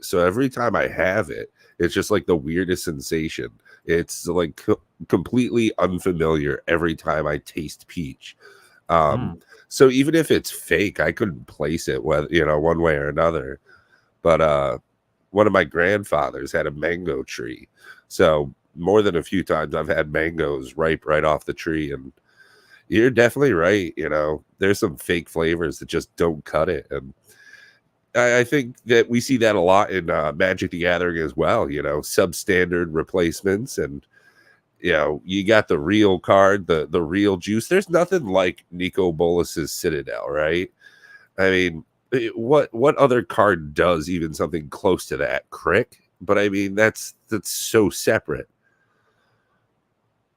So every time I have it, it's just like the weirdest sensation. It's like completely unfamiliar every time I taste peach. Um, Mm. so even if it's fake, I couldn't place it whether one way or another. But one of my grandfathers had a mango tree, so more than a few times I've had mangoes ripe right off the tree, and you're definitely right. There's some fake flavors that just don't cut it, and I think that we see that a lot in Magic the Gathering as well. Substandard replacements, and you got the real card, the real juice. There's nothing like Nico Bolas's Citadel, right? I mean, what other card does even something close to that? Crick, but I mean that's so separate.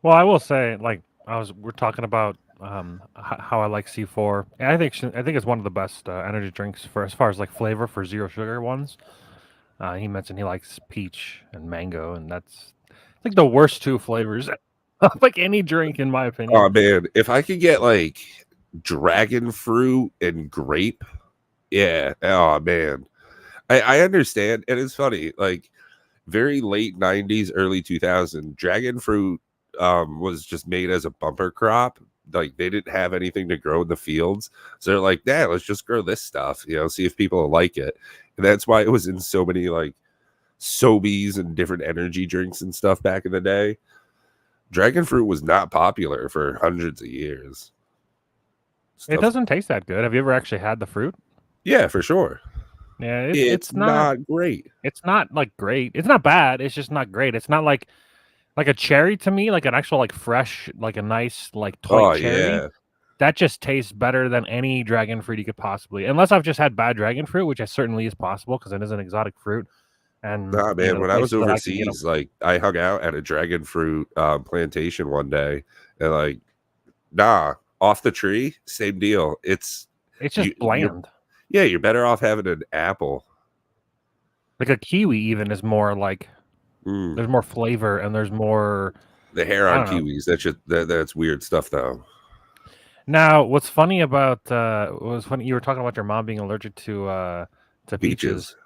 Well, I will say, like we're talking about how I like C4. And I think it's one of the best energy drinks for as far as like flavor for zero sugar ones. He mentioned he likes peach and mango, and that's like the worst two flavors of like any drink in my opinion. Oh man, if I could get like dragon fruit and grape, yeah. Oh man, I understand, and it's funny. Like very late '90s, early 2000, dragon fruit was just made as a bumper crop. Like they didn't have anything to grow in the fields, so they're like, "Yeah, let's just grow this stuff. See if people like it." And that's why it was in so many like Sobeys and different energy drinks and stuff back in the day. Dragon fruit was not popular for hundreds of years. It Stuff, doesn't taste that good. Have you ever actually had the fruit? yeah, for sure. Yeah, It's it's not not great. it's not like great. It's not bad. It's just not great. It's not like a cherry to me, like an actual like fresh, like a nice like toy Oh cherry. yeah, That just tastes better than any dragon fruit you could possibly, unless I've just had bad dragon fruit, which certainly is possible because it is an exotic fruit. And nah, man. the When I was places that I can get them, overseas, like I hung out at a dragon fruit plantation one day, and like, nah, off the tree, same deal. it's just You're bland. yeah, you're better off having an apple. Like a kiwi, even is more like Mm, there's more flavor and there's more. the hair I on don't know. kiwis, that's weird stuff though. Now, what's funny about was funny you were talking about your mom being allergic to peaches. Peaches.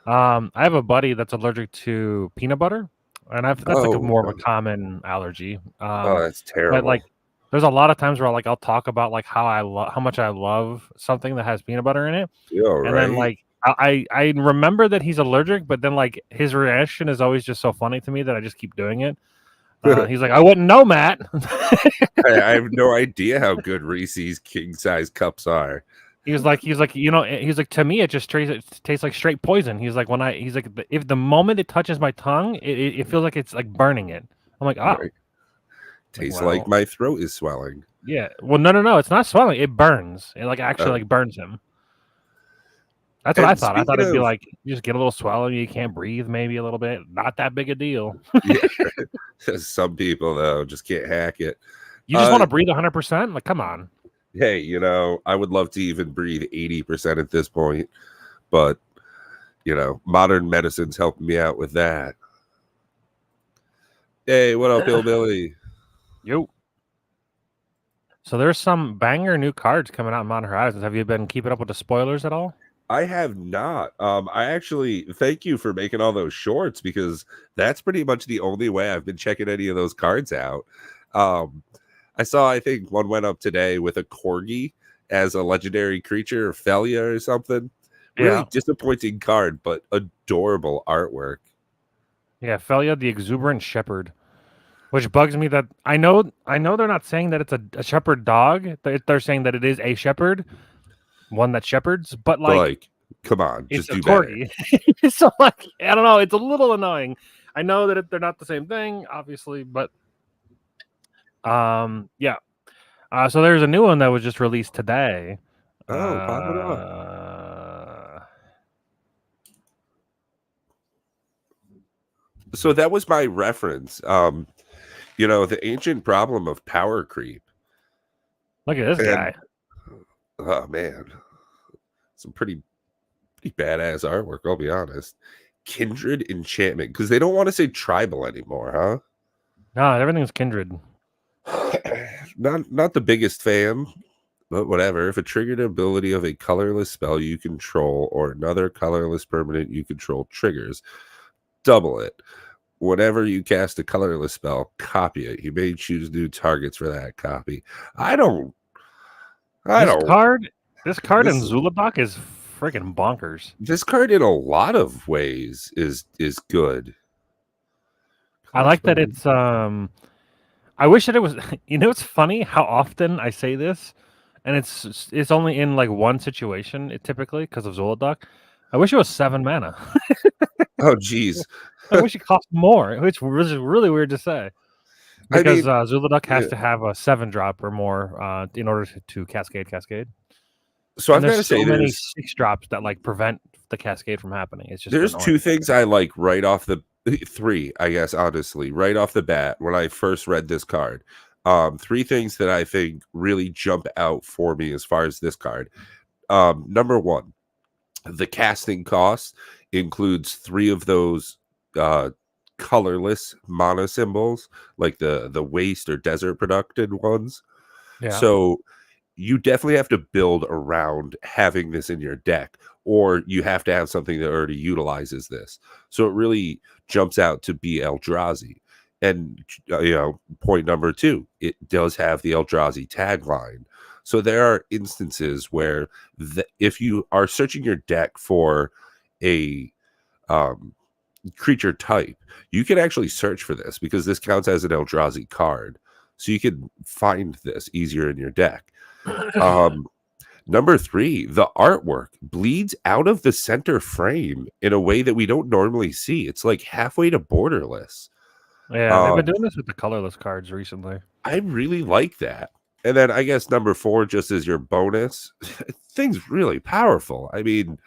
I have a buddy that's allergic to peanut butter, and that's like a Oh, more of a no. common allergy. Oh, that's But like, terrible. there's a lot of times where like I'll talk about like how much I love something that has peanut butter in it, You all and then right? like I remember that he's allergic, but then like his reaction is always just so funny to me that I just keep doing it. He's like, I wouldn't know, Matt. I have no idea how good Reese's king size cups are. He's like, he's like, to me, it tastes like straight poison. He's like, if the moment it touches my tongue, it feels like it's like burning it. I'm like, oh, Right. like, Tastes like well, my throat is swelling. yeah. Well, no, it's not swelling. It burns. It like actually Oh. like burns him. That's what I And thought. I thought speaking it'd be of, like you just get a little swelling, you can't breathe, maybe a little bit. Not that big a deal. yeah, some people though just can't hack it. You just want Uh, to breathe 100%. Like, come on. hey, I would love to even breathe 80% at this point, but modern medicine's helping me out with that. Hey, what up, Hillbilly? Yo. So there's some banger new cards coming out in Modern Horizons. Have you been keeping up with the spoilers at all? I have not. I actually thank you for making all those shorts because that's pretty much the only way I've been checking any of those cards out. Um, I saw, I think one went up today with a corgi as a legendary creature, Felia or something. Really Yeah. disappointing card, but adorable artwork. Yeah, Felia the exuberant shepherd. Which bugs me that I know they're not saying that it's a shepherd dog. They're saying that it is a shepherd, one that shepherds, but But like like, come on, it's just a do better. corgi. So like I don't know, it's a little annoying. I know that they're not the same thing, obviously, but yeah. So there's a new one that was just released today. Oh, pop it off. So that was my reference. The ancient problem of power creep. Look at this And guy. oh man, some pretty badass artwork, I'll be honest. Kindred enchantment, because they don't want to say tribal anymore, No, everything's kindred. huh? Not the biggest fan, But whatever, if a triggered ability of a colorless spell you control or another colorless permanent you control triggers, double it. Whenever you cast a colorless spell, copy it. You may choose new targets for that copy. I don't. I This don't. card, this card in This Zuladoc is freaking bonkers. this card in a lot of ways is good. I like that it's I wish that it was you know it's funny how often I say this and it's only in like one situation typically because of Zuladoc. I wish it was 7 mana. Oh, geez. I wish it cost more, which was really weird to say. I Because mean, Zuladuck has yeah. to have a 7-drop or more in order to cascade. So And I've got there's to say, so many 6-drops that like prevent the cascade from happening. It's just there's annoying. 2 things I like right off the 3, I guess, honestly, right off the bat when I first read this card. 3 things that I think really jump out for me as far as this card. Number 1, the casting cost includes 3 of those colorless mana symbols, like the waste or desert producted ones. Yeah. So you definitely have to build around having this in your deck, or you have to have something that already utilizes this. So it really jumps out to be Eldrazi. And point number 2, it does have the Eldrazi tagline. So there are instances where if you are searching your deck for a um, creature type, you can actually search for this because this counts as an Eldrazi card. So you can find this easier in your deck. Number 3, the artwork bleeds out of the center frame in a way that we don't normally see. It's like halfway to borderless. Yeah, they've been doing this with the colorless cards recently. I really like that. And then I guess number 4, just as your bonus, thing's really powerful. I mean,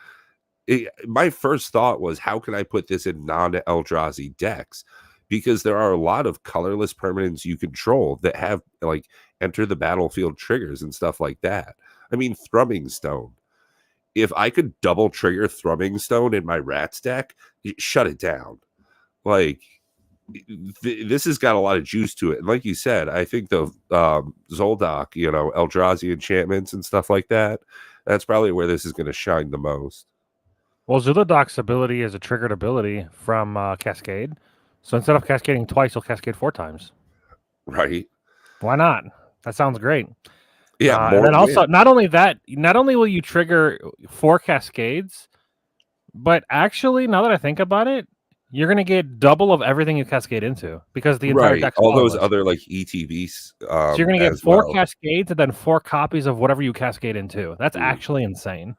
my first thought was, how can I put this in non-Eldrazi decks? Because there are a lot of colorless permanents you control that have like enter the battlefield triggers and stuff like that. I mean, Thrumming Stone. If I could double trigger Thrumming Stone in my Rats deck, shut it down. Like, this has got a lot of juice to it. And like you said, I think the Zoldoc, Eldrazi enchantments and stuff like that, that's probably where this is going to shine the most. Well, Zuludoc's ability is a triggered ability from Cascade. So instead of cascading twice, he'll cascade 4 times. Right. Why not? That sounds great. Yeah, And more then also, win. not only will you trigger 4 cascades, but actually, now that I think about it, you're going to get double of everything you cascade into because the entire Right. deck's All those colorless. other like ETBs. So you're going to get as 4 well. cascades and then 4 copies of whatever you cascade into. That's actually insane.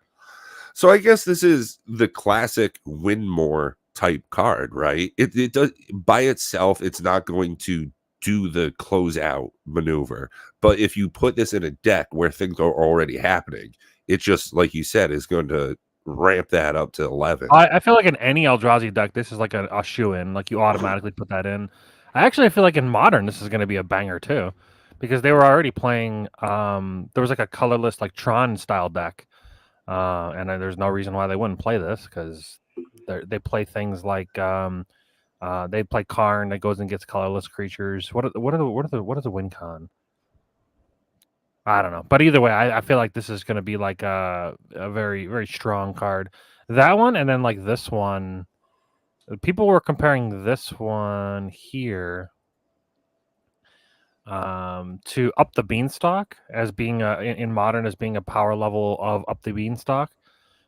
So I guess this is the classic win more type card, right? It does by itself, it's not going to do the closeout maneuver. But if you put this in a deck where things are already happening, it just, like you said, is going to ramp that up to 11. I feel like in any Eldrazi deck, this is like a shoe-in. Like you automatically put that in. I actually feel like in Modern, this is going to be a banger too. Because they were already playing, there was like a colorless like Tron style deck. And there's no reason why they wouldn't play this because they play things like they play Karn that goes and gets colorless creatures. What is a win con? I don't know, but either way, I feel like this is going to be like a very very strong card. That one and then like this one, people were comparing this one here to Up the Beanstalk as being in Modern as being a power level of Up the Beanstalk.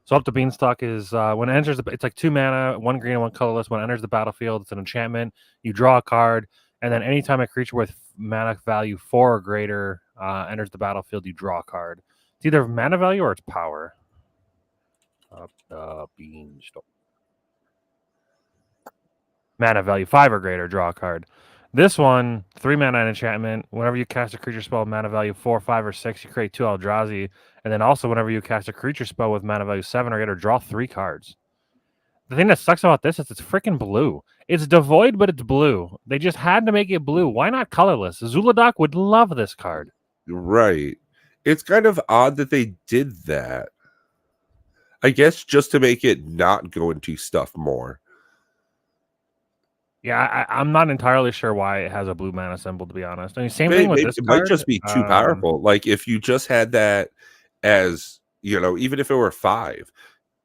So Up the Beanstalk is when it enters it's like 2 mana, 1 green and 1 colorless. When it enters the battlefield, it's an enchantment. You draw a card, and then anytime a creature with mana value 4 or greater enters the battlefield, you draw a card. It's either mana value or it's power. Up the Beanstalk. Mana value 5 or greater, draw a card. This one, 3 mana and enchantment. Whenever you cast a creature spell with mana value 4, 5, or 6, you create 2 Eldrazi. And then also, whenever you cast a creature spell with mana value 7 or greater, draw 3 cards. The thing that sucks about this is it's freaking blue. It's devoid, but it's blue. They just had to make it blue. Why not colorless? Zuladoc would love this card. Right. It's kind of odd that they did that. I guess just to make it not go into stuff more. Yeah, I'm not entirely sure why it has a blue mana symbol, to be honest. I mean, same thing with Maybe this it might card. just be too powerful. Like if you just had that as, even if it were 5,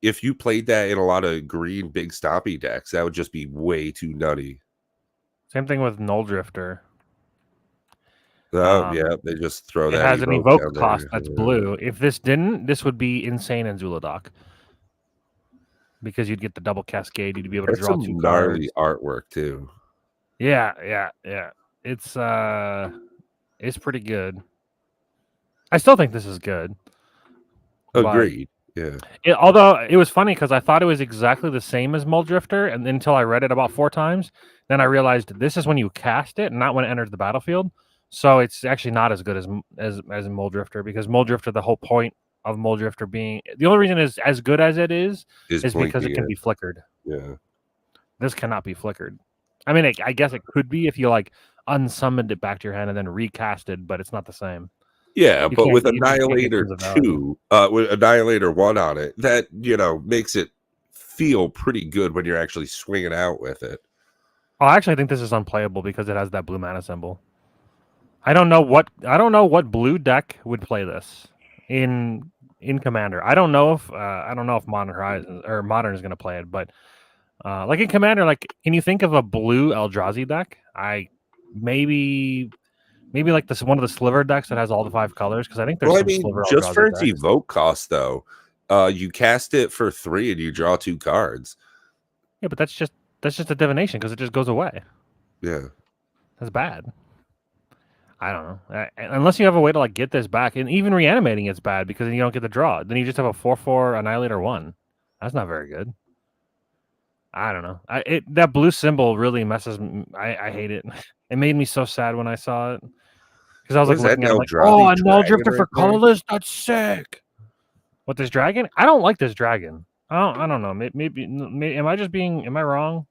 if you played that in a lot of green big stompy decks, that would just be way too nutty. Same thing with Null Drifter. Oh, yeah, they just throw It that has an evoke evoke down cost there. that's Yeah. blue. If this didn't, this would be insane in Zuladoc because you'd get the double cascade. You'd be able to That's draw 2 some gnarly cards. artwork too. Yeah. It's pretty good. I still think this is good, but Agreed. Yeah. although it was funny because I thought it was exactly the same as Mull Drifter, and until I read it about 4 times, then I realized this is when you cast it, not when it enters the battlefield. So it's actually not as good as Mull Drifter, because Mull Drifter, the whole point of Mull Drifter being the only reason is as good as it is because it Blinking can it. be flickered. Yeah. This cannot be flickered. I mean, I guess it could be if you like unsummoned it back to your hand and then recasted, but it's not the same. Yeah, You but can't. with You just can't get Annihilator tons of value. 2, with Annihilator 1 on it, that, makes it feel pretty good when you're actually swinging out with it. Oh, I actually think this is unplayable because it has that blue mana symbol. I don't know what blue deck would play this in Commander. I don't know if Modern Horizons or Modern is going to play it, but like in Commander, like can you think of a blue Eldrazi deck? Maybe like this one of the Sliver decks that has all the 5 colors, because I think there's Well, I some mean, Sliver just for Eldrazi its decks. evoke cost, though, you cast it for 3 and you draw 2 cards. Yeah, but that's just a divination because it just goes away. Yeah. That's bad. I don't know. Unless you have a way to like get this back, and even reanimating it's bad because then you don't get the draw. Then you just have a 4/4 Annihilator 1. That's not very good. I don't know. That blue symbol really messes. I hate it. It made me so sad when I saw it because I was What like is that, looking at it like, oh, Eldrazi a null dragon drifter right for there? colorless. That's sick. What, this dragon? I don't like this dragon. I don't know. Maybe am I just being? Am I wrong?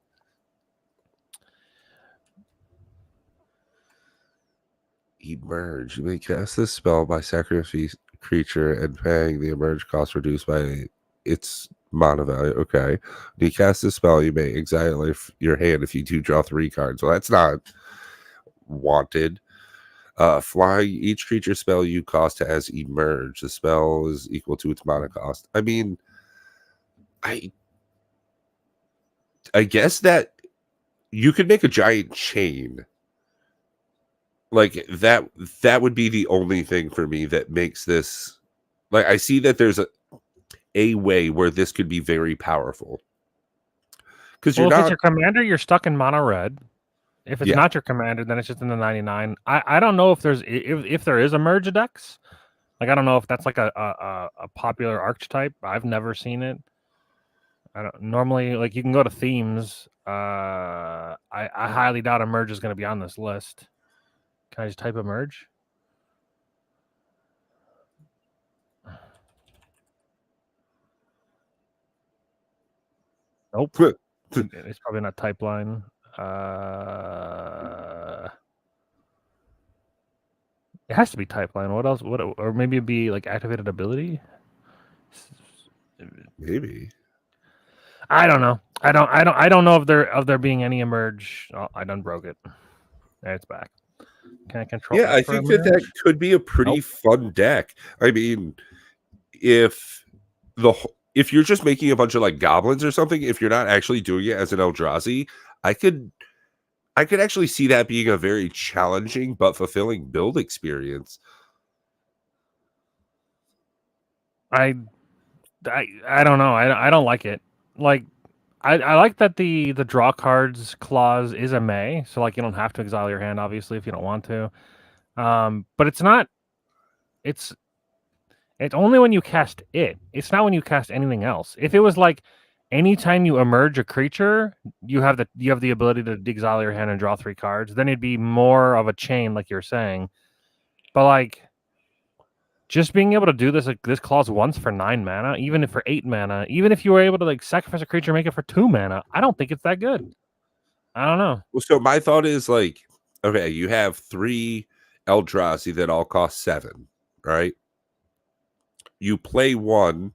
Emerge. You may cast this spell by sacrificing a creature and paying the emerge cost reduced by its mana value. Okay. When you cast this spell, you may exile your hand if you do draw 3 cards. Well, that's not wanted. Flying, each creature spell you cost has emerge. The spell is equal to its mana cost. I mean, I guess that you could make a giant chain. Like that would be the only thing for me that makes this, like, I see that there's a way where this could be very powerful. Because you're Well, if it's not, your commander, you're stuck in mono red. If it's yeah. not your commander, then it's just in the 99. I don't know if there's if there is a merge decks. Like I don't know if that's like a popular archetype. I've never seen it. I don't normally like you can go to themes. I highly doubt a merge is going to be on this list. Can I just type a merge? Nope. It's probably not type line. It has to be type line. What else? What, or maybe it'd be like activated ability. Maybe. I don't know. I don't know of there being any emerge. Oh, I done broke it. It's back. Can I control? Yeah, F I for think that emerge? could be a pretty Nope. fun deck. I mean, if if you're just making a bunch of like goblins or something, if you're not actually doing it as an Eldrazi, I could actually see that being a very challenging but fulfilling build experience. I don't know. I don't like it. Like I like that the draw cards clause is a may, so like you don't have to exile your hand obviously if you don't want to. But it's not. It's only when you cast it. It's not when you cast anything else. If it was like anytime you emerge a creature, you have the ability to exile your hand and draw 3 cards, then it'd be more of a chain like you're saying. But like just being able to do this like this clause once for 9 mana, even if for 8 mana, even if you were able to like sacrifice a creature, make it for 2 mana, I don't think it's that good. I don't know. Well, so my thought is like, okay, you have 3 Eldrazi that all cost 7, right? You play one,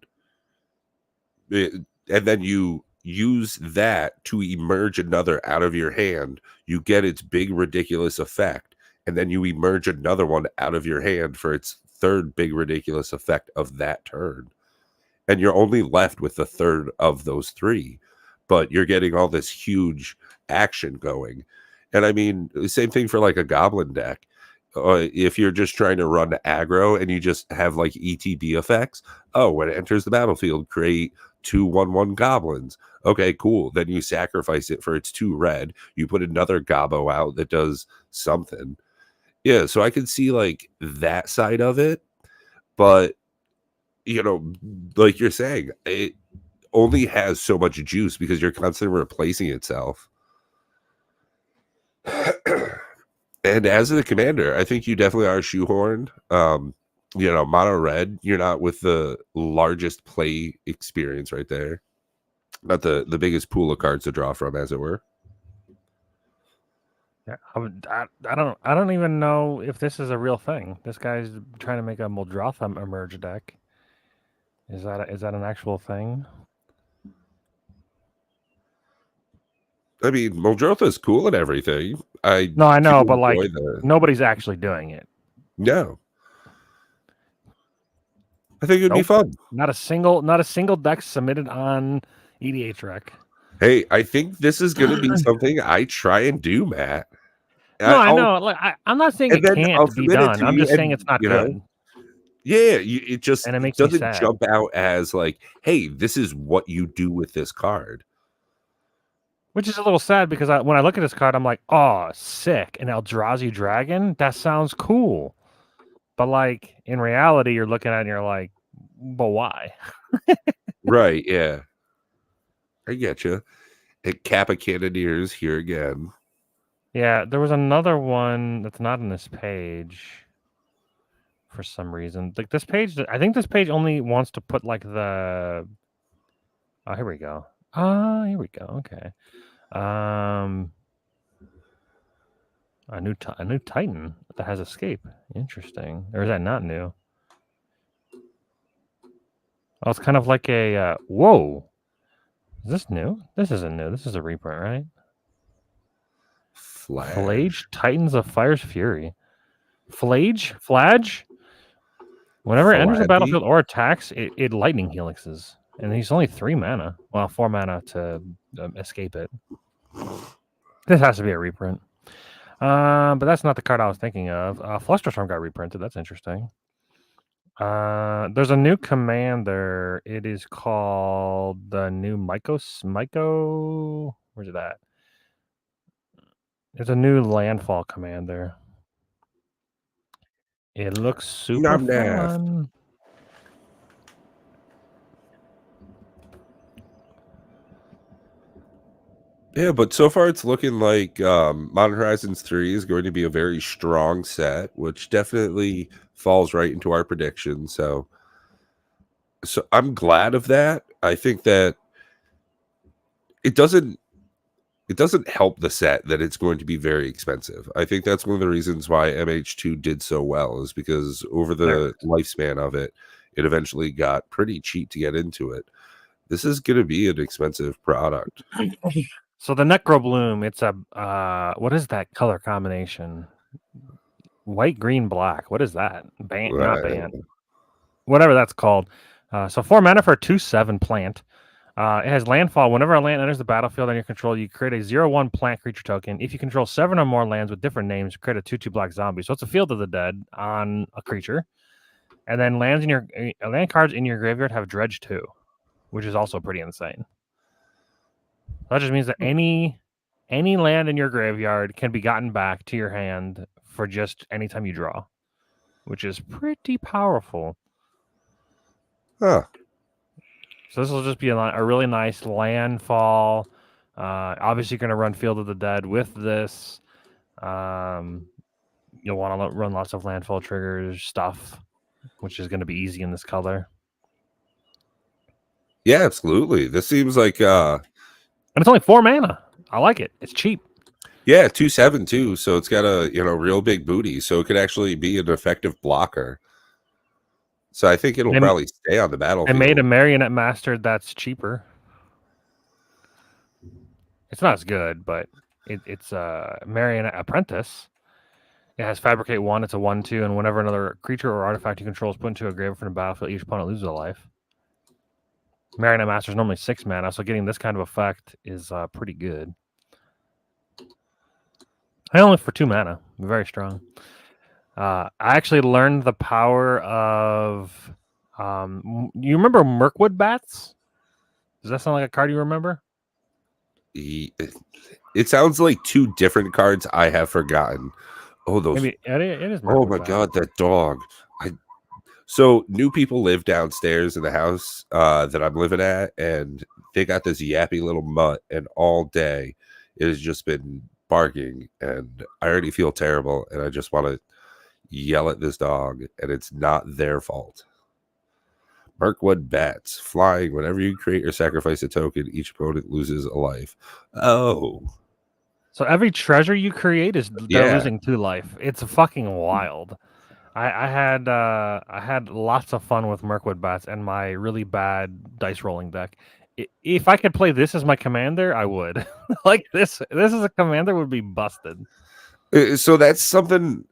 and then you use that to emerge another out of your hand. You get its big ridiculous effect, and then you emerge another one out of your hand for its third big ridiculous effect of that turn. And you're only left with the third of those three, but you're getting all this huge action going. And I mean, the same thing for like a goblin deck. If you're just trying to run aggro and you just have like ETB effects, oh, when it enters the battlefield, create 2/1/1 goblins. Okay, cool. Then you sacrifice it for its 2 red. You put another gobbo out that does something. Yeah, so I can see like that side of it, but you know, like you're saying, it only has so much juice because you're constantly replacing itself. And as the commander, I think you definitely are shoehorned. Mono red, you're not with the largest play experience right there. Not the biggest pool of cards to draw from, as it were. Yeah, I don't even know if this is a real thing. This guy's trying to make a Muldrotha emerge deck. Is that an actual thing? I mean, Muldrotha is cool and everything. I know, but like the... nobody's actually doing it. No, I think it'd be fun. Not a single deck submitted on EDH Rec. Hey, I think this is going to be something I try and do, Matt. No, I know. Like I'm not saying it can't be done. I'm just saying it's not good. Yeah, it just and it makes doesn't jump out as like, hey, this is what you do with this card. Which is a little sad because when I look at this card, I'm like, oh, sick. An Eldrazi Dragon? That sounds cool. But like in reality, you're looking at it and you're like, but why? Right, yeah. I get you. And Kappa Cannoneers here again. Yeah, there was another one that's not in this page for some reason. Like this page, I think this page only wants to put like the. Oh, here we go. Here we go. Okay. A new Titan that has escape. Interesting. Or is that not new? Oh, it's kind of like a whoa. Is this new? This isn't new. This is a reprint, right? Flage Titans of Fire's Fury. Flage. Whenever it enters the battlefield or attacks, it lightning helixes. And he's only 3 mana. Well, 4 mana to escape it. This has to be a reprint. But that's not the card I was thinking of. Flusterstorm got reprinted. That's interesting. There's a new commander. It is called the new Myco. Where's it at? It's a new landfall commander. It looks super fun. Yeah, but so far it's looking like Modern Horizons 3 is going to be a very strong set, which definitely falls right into our prediction. So I'm glad of that. I think that it doesn't help the set that it's going to be very expensive. I think that's one of the reasons why MH2 did so well, is because over the lifespan of it, it eventually got pretty cheap to get into it. This is going to be an expensive product. So the Necrobloom, it's a what is that color combination? White, green, black. What is that? Not band. Whatever that's called. So 4 mana for a 2/7 plant. It has landfall. Whenever a land enters the battlefield under your control, you create a 0/1 plant creature token. If you control 7 or more lands with different names, create a 2/2 black zombie. So it's a Field of the Dead on a creature. And then land cards in your graveyard have Dredge 2, which is also pretty insane. That just means that any land in your graveyard can be gotten back to your hand for just any time you draw, which is pretty powerful. Huh. So this will just be a really nice landfall. Obviously, you're going to run Field of the Dead with this. You'll want to run lots of landfall triggers stuff, which is going to be easy in this color. Yeah, absolutely. This seems like and it's only 4 mana. I like it. It's cheap. Yeah, 2/7 too. So it's got a real big booty. So it could actually be an effective blocker. So I think it'll probably stay on the battlefield. They made a Marionette Master that's cheaper. It's not as good, but it's Marionette Apprentice. It has Fabricate 1, it's a 1/2, and whenever another creature or artifact you control is put into a graveyard from the battlefield, each opponent loses a life. Marionette Master is normally 6 mana, so getting this kind of effect is pretty good. I only for 2 mana, very strong. I actually learned the power of. You remember Mirkwood Bats? Does that sound like a card you remember? It sounds like two different cards I have forgotten. Oh, those. Maybe it is Oh Mirkwood my Bats. god, that dog. I So new people live downstairs in the house that I'm living at, and they got this yappy little mutt, and all day it has just been barking, and I already feel terrible, and I just want to yell at this dog, and it's not their fault. Mirkwood bats flying. Whenever you create or sacrifice a token, each opponent loses a life. Oh, So every treasure you create is they're yeah. losing 2 life. It's fucking wild. I had lots of fun with Mirkwood Bats and my really bad dice rolling deck. If I could play this as my commander, I would. Like this is a commander would be busted. So that's something.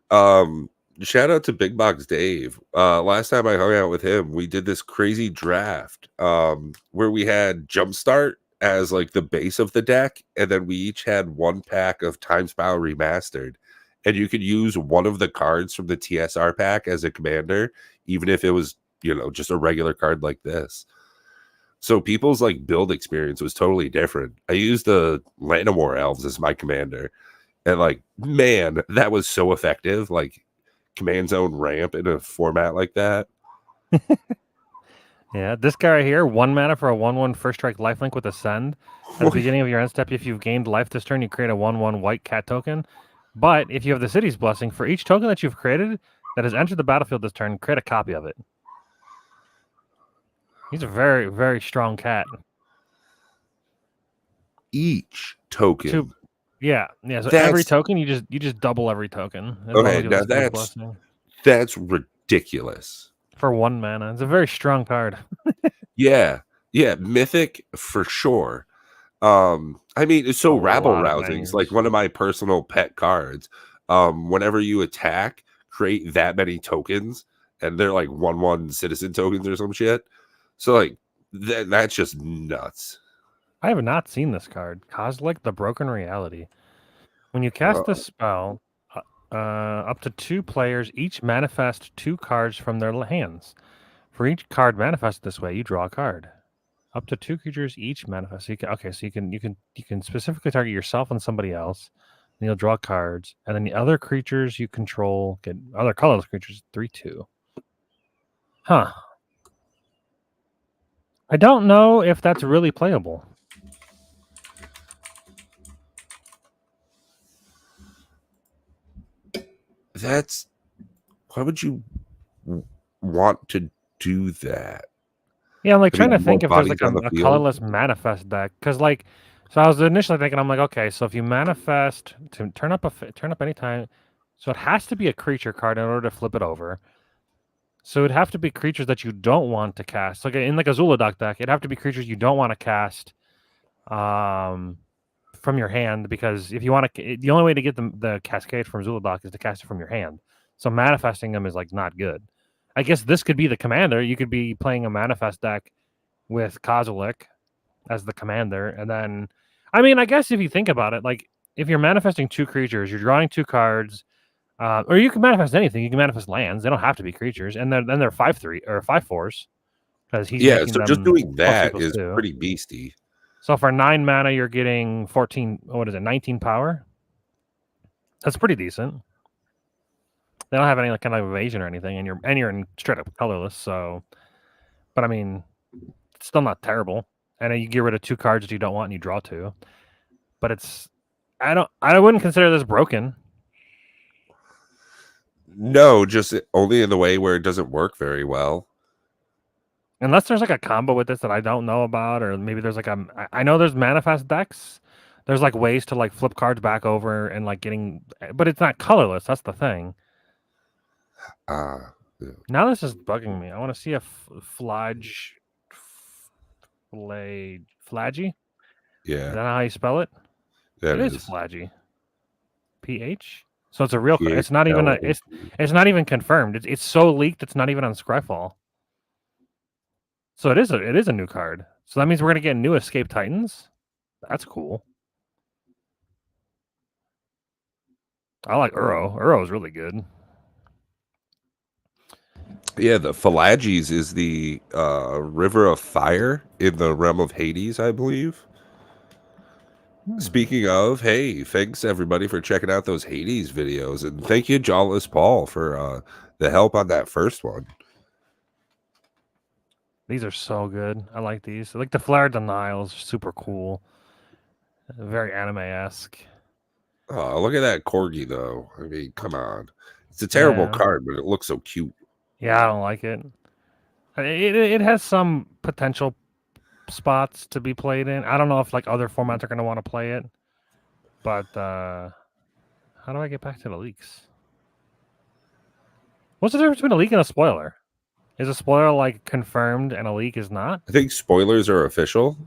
Shout out to Big Box Dave. Last time I hung out with him, we did this crazy draft where we had Jumpstart as like the base of the deck, and then we each had one pack of Time Spiral Remastered, and you could use one of the cards from the TSR pack as a commander, even if it was just a regular card like this. So people's like build experience was totally different. I used the Llanowar Elves as my commander. And like, man, that was so effective. Like command zone ramp in a format like that. Yeah, this guy right here, 1 mana for a 1/1 first strike lifelink with Ascend. At the beginning of your end step, if you've gained life this turn, you create a 1/1 white cat token. But if you have the city's blessing, for each token that you've created that has entered the battlefield this turn, create a copy of it. He's a very, very strong cat. Each token. Yeah. So every That's token you just double every token as long okay. as you have Now the city's blessing. that's ridiculous. For 1 mana. It's a very strong card. Yeah. Yeah. Mythic for sure. I mean, it's A so rabble lot of rousing. It's like bangers. one of my personal pet cards. Whenever you attack, create that many tokens, and they're like 1/1 citizen tokens or some shit. So like that's just nuts. I have not seen this card. Kozilek, the Broken Reality. When you cast this spell, up to 2 players each manifest 2 cards from their hands. For each card manifested this way, you draw a card. Up to 2 creatures each manifest. So you can specifically target yourself and somebody else. And you'll draw cards, and then the other creatures you control get other colorless creatures 3/2. Huh. I don't know if that's really playable. That's why would you want to do that? Yeah, I'm like I trying to mean, more think if there's bodies like on the a field. colorless manifest deck, because like, so I was initially thinking, I'm like, okay, so if you manifest to turn up anytime, so it has to be a creature card in order to flip it over. So it'd have to be creatures that you don't want to cast. Like in like a Zuladoc deck, it'd have to be creatures you don't want to cast, from your hand, because if you want to, the only way to get the Cascade from Zuladoc is to cast it from your hand. So manifesting them is like not good. I guess this could be the commander. You could be playing a manifest deck with Kozilek as the commander, and then, I mean, I guess if you think about it, like if you're manifesting 2 creatures, you're drawing 2 cards, or you can manifest anything. You can manifest lands; they don't have to be creatures, and then they're 5/3 or 5/4s because he's Yeah, making so just them doing that is +2/+2. pretty beasty. So for 9 mana, you're getting 14. What is it? 19 power. That's pretty decent. They don't have any kind of evasion or anything, and you're in straight up colorless. So, but I mean, it's still not terrible. And then you get rid of 2 cards that you don't want, and you draw 2. But it's I wouldn't consider this broken. No, just only in the way where it doesn't work very well. Unless there's like a combo with this that I don't know about, or maybe there's like I know there's manifest decks. There's like ways to like flip cards back over and like getting, but it's not colorless. That's the thing. Yeah. Now this is bugging me. I want to see a Flaggy. Is Yeah. that how you spell it? That It is is flaggy. PH. So it's a real. It's not even a. PHL. It's not even confirmed. It's so leaked. It's not even on Scryfall. So it is a new card. So that means we're gonna get new Escape Titans. That's cool. I like Uro. Uro is really good. Yeah, the Phalanges is the river of fire in the realm of Hades, I believe. Speaking of, hey, thanks everybody for checking out those Hades videos, and thank you, Jawless Paul, for the help on that first one. These are so good. I like these. I like the Flare Denials. Super cool. Very anime-esque. Oh, look at that corgi, though. I mean, come on. It's a terrible card, but it looks so cute. Yeah, I don't like it. It has some potential spots to be played in. I don't know if like other formats are going to want to play it, but how do I get back to the leaks? What's the difference between a leak and a spoiler? Is a spoiler like confirmed and a leak is not? I think spoilers are official.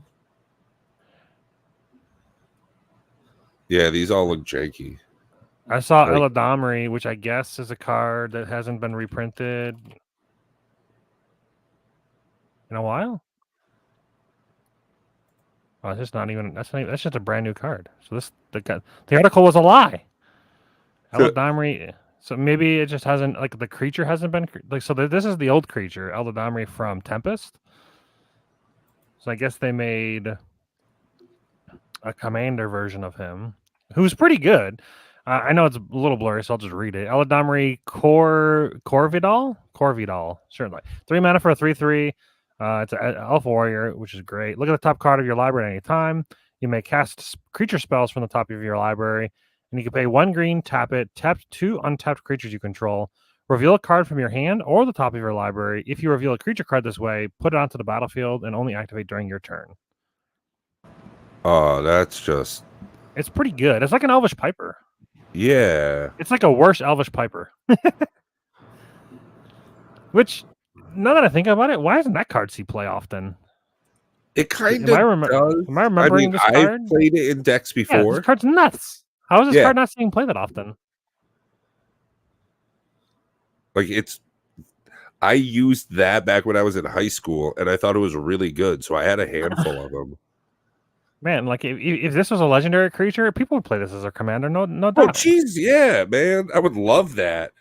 Yeah, these all look janky. I saw Eladamri, which I guess is a card that hasn't been reprinted in a while. Oh, it's just not even. That's just a brand new card. So the article was a lie. Eladamri. So maybe it just hasn't, like, the creature hasn't been like. So this is the old creature, Eladamri from Tempest. So I guess they made a commander version of him, who's pretty good. I know it's a little blurry, so I'll just read it. Eladamri Corvidal, certainly. 3 mana for a 3/3. It's an elf warrior, which is great. Look at the top card of your library at any time. You may cast creature spells from the top of your library, and you can pay 1 green, tap it, tap 2 untapped creatures you control. Reveal a card from your hand or the top of your library. If you reveal a creature card this way, put it onto the battlefield and only activate during your turn. Oh, that's just... It's pretty good. It's like an Elvish Piper. Yeah. It's like a worse Elvish Piper. Which, now that I think about it, why doesn't that card see play often? It kind of does. Am I remembering this card? I've played it in decks before. Yeah, this card's nuts. How is this card not seeing play that often? Like, I used that back when I was in high school, and I thought it was really good, so I had a handful of them. Man, like, if this was a legendary creature, people would play this as their commander, no doubt. Oh, jeez, yeah, man. I would love that.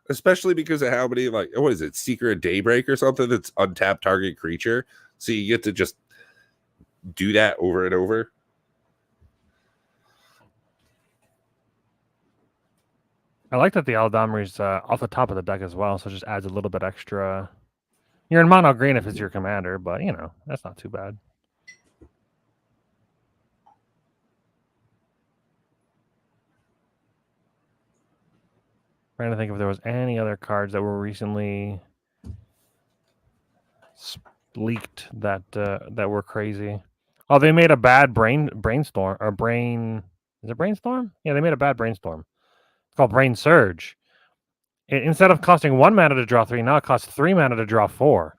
Especially because of how many, like, what is it, Seeker of Daybreak or something that's untapped target creature. So you get to just do that over and over. I like that the Eladamri's off the top of the deck as well, so it just adds a little bit extra. You're in mono green if it's your commander, but, you know, that's not too bad. Trying to think if there was any other cards that were recently leaked that were crazy. Oh, they made a bad brainstorm or brain. Is it brainstorm? Yeah, they made a bad brainstorm. It's called Brain Surge. Instead of costing 1 mana to draw 3, now it costs 3 mana to draw 4.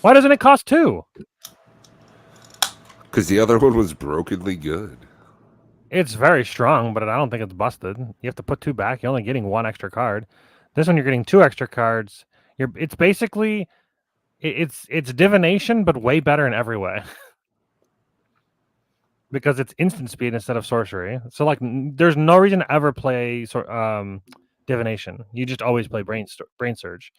Why doesn't it cost 2? Because the other one was brokenly good. It's very strong, but I don't think it's busted. You have to put 2 back. You're only getting 1 extra card. This one, you're getting 2 extra cards. It's basically it's divination, but way better in every way. Because it's instant speed instead of sorcery. So, like, there's no reason to ever play divination. You just always play brain surge.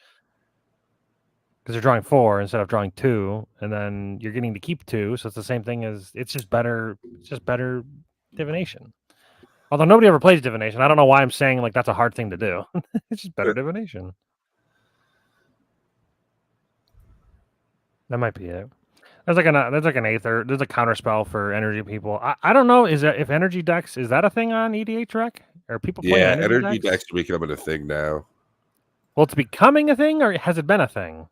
Because you're drawing 4 instead of drawing 2, and then you're getting to keep 2, so it's the same thing as it's just better divination. Although nobody ever plays divination. I don't know why I'm saying like that's a hard thing to do. It's just better divination. That might be it. There's like an Aether. There's a counter spell for energy people. I don't know. If energy decks, is that a thing on EDH Rec? Are people playing energy decks? Are becoming a thing now. Well, it's becoming a thing, or has it been a thing?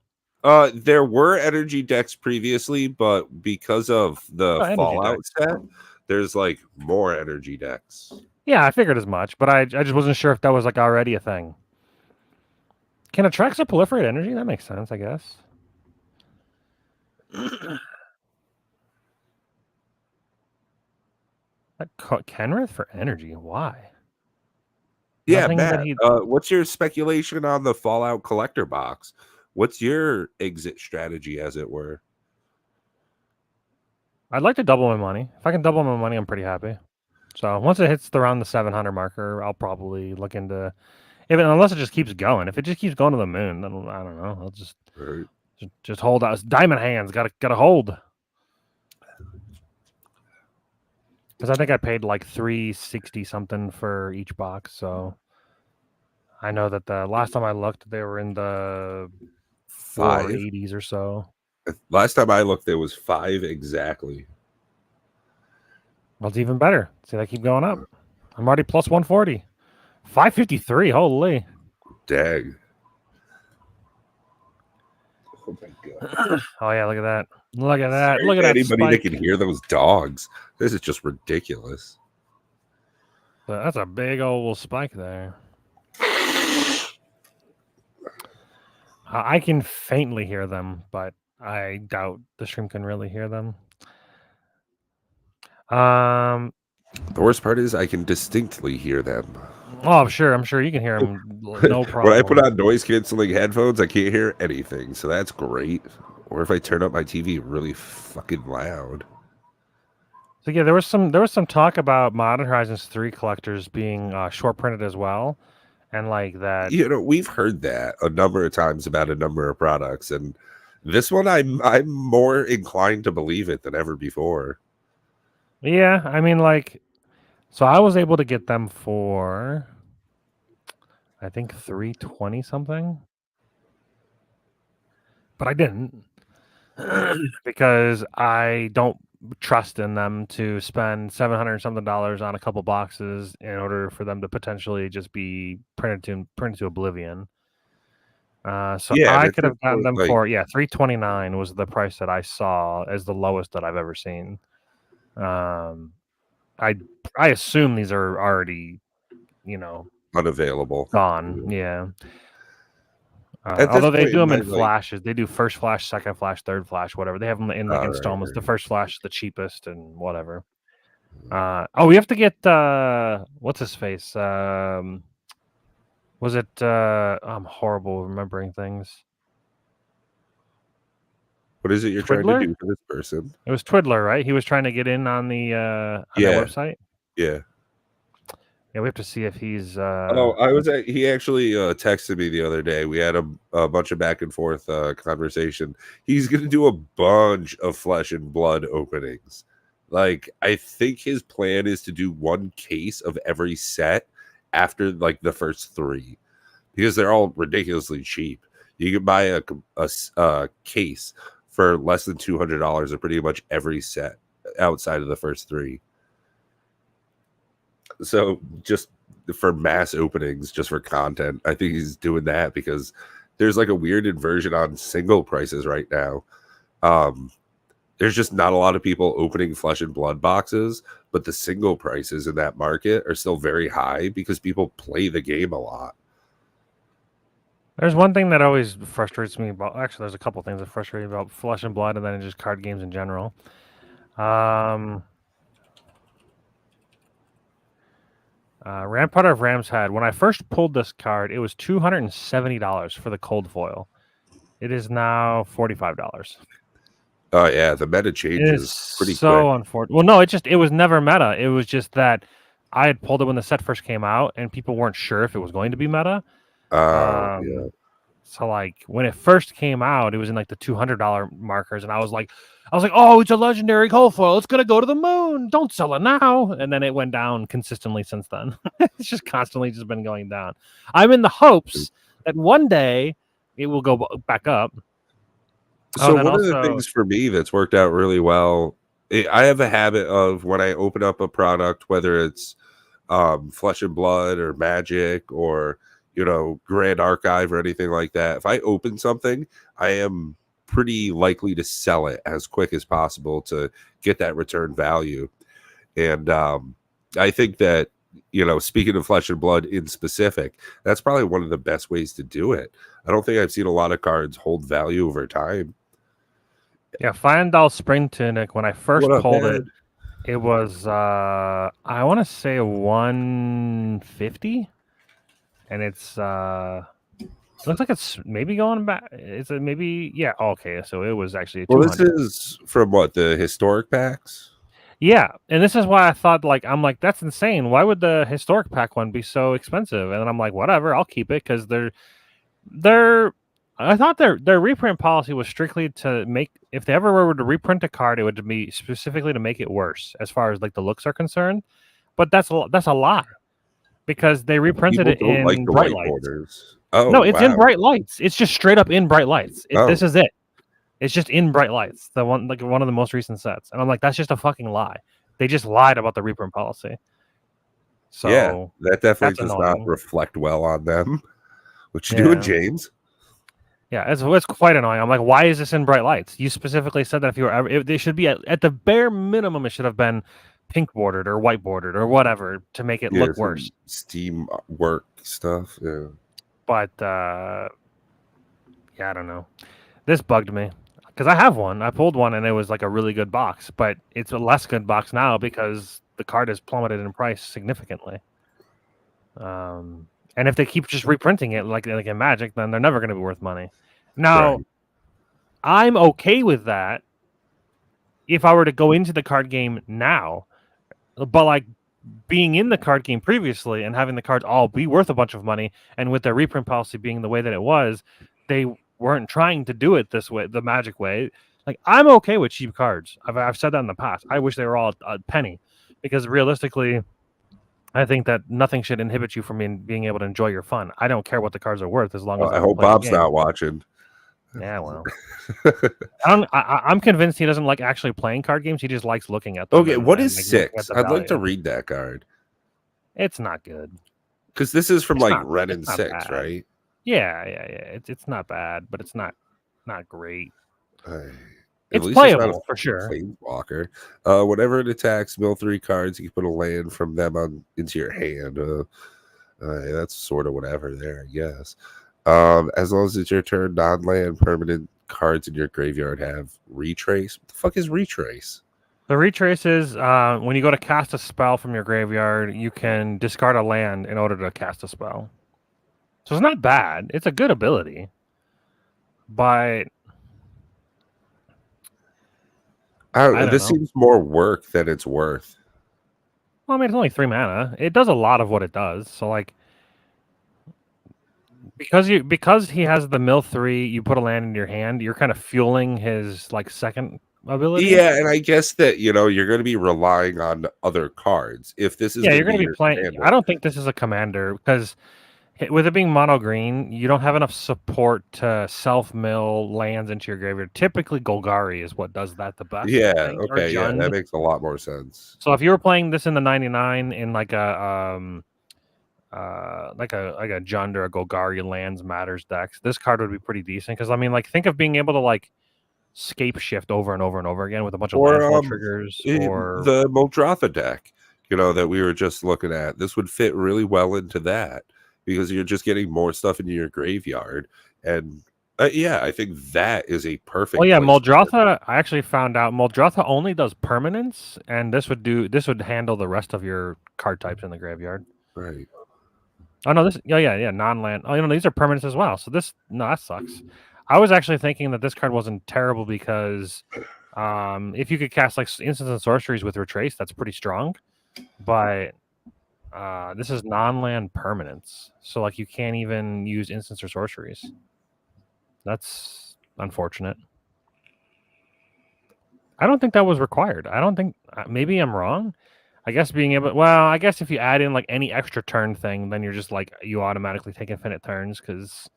There were energy decks previously, but because of the Fallout set, there's like more energy decks. Yeah, I figured as much, but I just wasn't sure if that was like already a thing. Can Atraxa proliferate energy? That makes sense, I guess. Kenrith for energy. Why? Yeah, Nothing that Matt. he. What's your speculation on the Fallout collector box? What's your exit strategy, as it were? I'd like to double my money. If I can double my money, I'm pretty happy. So once it hits around the 700 marker, I'll probably look into. Unless it just keeps going. If it just keeps going to the moon, then I don't know. I'll Right. just hold out. Diamond hands. Gotta hold. Because I think I paid like 360 something for each box. So I know that the last time I looked, they were in the 5. 480s or so. Last time I looked, there was 5 exactly. Well, it's even better. See, they keep going up. I'm already plus 140. 553. Holy. Dang. Oh my god. Oh yeah, look at that. Look at Is that. there Look at that anybody that spike. can hear those dogs? This is just ridiculous. That's a big old spike there. I can faintly hear them, but I doubt the stream can really hear them. The worst part is I can distinctly hear them. Oh, I'm sure you can hear them. No problem. When I put on noise canceling headphones, I can't hear anything, so that's great. Or if I turn up my TV really fucking loud. So yeah, there was some talk about Modern Horizons 3 collectors being short printed as well, and like that. You know, we've heard that a number of times about a number of products, and this one I'm more inclined to believe it than ever before. Yeah, I mean, like, so I was able to get them for, I think 320 something, but I didn't because I don't trust in them to spend $700 something on a couple boxes in order for them to potentially just be printed to oblivion. So Yeah, and I at could this have gotten point, them like, for 329 was the price that I saw as the lowest that I've ever seen. I assume these are already, unavailable. gone. Yeah. At this Although they point do in them my in flashes, they do first flash, second flash, third flash, whatever. They have them in like all right, installments. The right. first flash is the cheapest and whatever. We have to get what's his face? Was it? I'm horrible remembering things. What is it you're trying to Twiddler? do for this person? It was Twiddler, right? He was trying to get in on the on their Yeah, website. yeah. Yeah, we have to see if he's. Oh, he actually texted me the other day. We had a bunch of back and forth conversation. He's gonna do a bunch of flesh and blood openings. Like, I think his plan is to do one case of every set after like the first 3, because they're all ridiculously cheap. You can buy a case for less than $200 of pretty much every set outside of the first 3. So just for mass openings, just for content, I think he's doing that because there's like a weird inversion on single prices right now. There's just not a lot of people opening flesh and blood boxes, but the single prices in that market are still very high because people play the game a lot. There's one thing that always frustrates me about. Actually, there's a couple things that frustrate me about Flesh and Blood, and then just card games in general. Rampart of Ram's Head. When I first pulled this card, it was $270 for the cold foil. It is now $45. Oh yeah, the meta It changes is pretty quick. so unfortunate. Well, no, it was never meta. It was just that I had pulled it when the set first came out, and people weren't sure if it was going to be meta. Yeah. So like when it first came out, it was in like the $200 markers, and I was like, oh, it's a legendary cold foil. It's gonna go to the moon. Don't sell it now. And then it went down consistently since then. It's just constantly just been going down. I'm in the hopes that one day it will go back up. So one of the things for me that's worked out really well, I have a habit of when I open up a product, whether it's Flesh and Blood or Magic or Grand Archive or anything like that, if I open something, I am pretty likely to sell it as quick as possible to get that return value. And I think that, speaking of Flesh and Blood in specific, that's probably one of the best ways to do it. I don't think I've seen a lot of cards hold value over time. Yeah, Fyendal Spring Tunic, when I first pulled it, It was I want to say 150, and it's it looks like it's maybe going back. It's a maybe yeah. Okay, so it was actually a Well, this 200. is from what, the historic packs? Yeah, and this is why I thought I'm like that's insane. Why would the historic pack one be so expensive? And then I'm like, whatever, I'll keep it because they're. I thought their reprint policy was strictly to make if they ever were to reprint a card, it would be specifically to make it worse as far as like the looks are concerned. But that's a lie because they reprinted People it don't like in the bright white lights. borders. Oh, No, it's in wow. bright lights. It's just straight up in bright lights. This Oh, is it. It's just in bright lights. The one like one of the most recent sets, and I'm like, that's just a fucking lie. They just lied about the reprint policy. yeah. So That definitely that's does not annoying. reflect well on them. What you doing, Yeah. James? Yeah, it's quite annoying. I'm like, why is this in bright lights? You specifically said that if you were ever, they should be at the bare minimum, it should have been pink bordered or white bordered or whatever to make it Yeah, look worse. some Steam work stuff. Yeah. But yeah, I don't know. This bugged me because I have one. I pulled one and it was like a really good box, but it's a less good box now because the card has plummeted in price significantly. And if they keep just reprinting it like in Magic, then they're never going to be worth money. Now, Right. I'm okay with that if I were to go into the card game now, but like being in the card game previously and having the cards all be worth a bunch of money, and with their reprint policy being the way that it was, they weren't trying to do it this way, the Magic way. Like I'm okay with cheap cards. I've said that in the past. I wish they were all a penny, because realistically, I think that nothing should inhibit you from being able to enjoy your fun. I don't care what the cards are worth as long as I I can hope play the Bob's game. not watching. Yeah, well, I'm convinced he doesn't like actually playing card games. He just likes looking at them. Okay, what is like, looking at 6? the I'd like to value. read that card. It's not good. Because this is from It's like not. Ren It's and not 6, bad. right? Yeah. It's not bad, but it's not great. At It's least it's not a playable for sure. planeswalker. Whenever it attacks, mill 3 cards. You can put a land from them into your hand. That's sort of whatever there, I guess. As long as it's your turn, non-land permanent cards in your graveyard have retrace. What the fuck is retrace? The retrace is when you go to cast a spell from your graveyard, you can discard a land in order to cast a spell. So it's not bad. It's a good ability, but I don't This know. seems more work than it's worth. Well, I mean, it's only 3 mana. It does a lot of what it does. So like, because he has the mill 3, you put a land in your hand. You're kind of fueling his like second ability. Yeah, and I guess that you're going to be relying on other cards. If this is Yeah, going you're to going be to be your playing. commander, I don't think this is a commander because with it being mono green, you don't have enough support to self mill lands into your graveyard. Typically, Golgari is what does that the best. yeah, I think, or okay, yeah, Jund. that makes a lot more sense. So if you were playing this in the 99 in like a Jund or a Golgari lands matters decks, this card would be pretty decent because I mean, like, think of being able to like scape shift over and over and over again with a bunch of Or landfall triggers, or the Moldrafa deck, that we were just looking at. This would fit really well into that because you're just getting more stuff into your graveyard, and yeah, I think that is a perfect. well, yeah, place for it. Moldrafa. I actually found out Moldrafa only does permanents, and this would handle the rest of your card types in the graveyard. Right. Oh no, this yeah, non-land. Oh, these are permanents as well. So that sucks. I was actually thinking that this card wasn't terrible because if you could cast like instants and sorceries with retrace, that's pretty strong. But this is non-land permanents, so like you can't even use instants or sorceries. That's unfortunate. I don't think that was required. I don't think. Maybe I'm wrong. I guess being able. Well, I guess if you add in like any extra turn thing, then you're just like you automatically take infinite turns because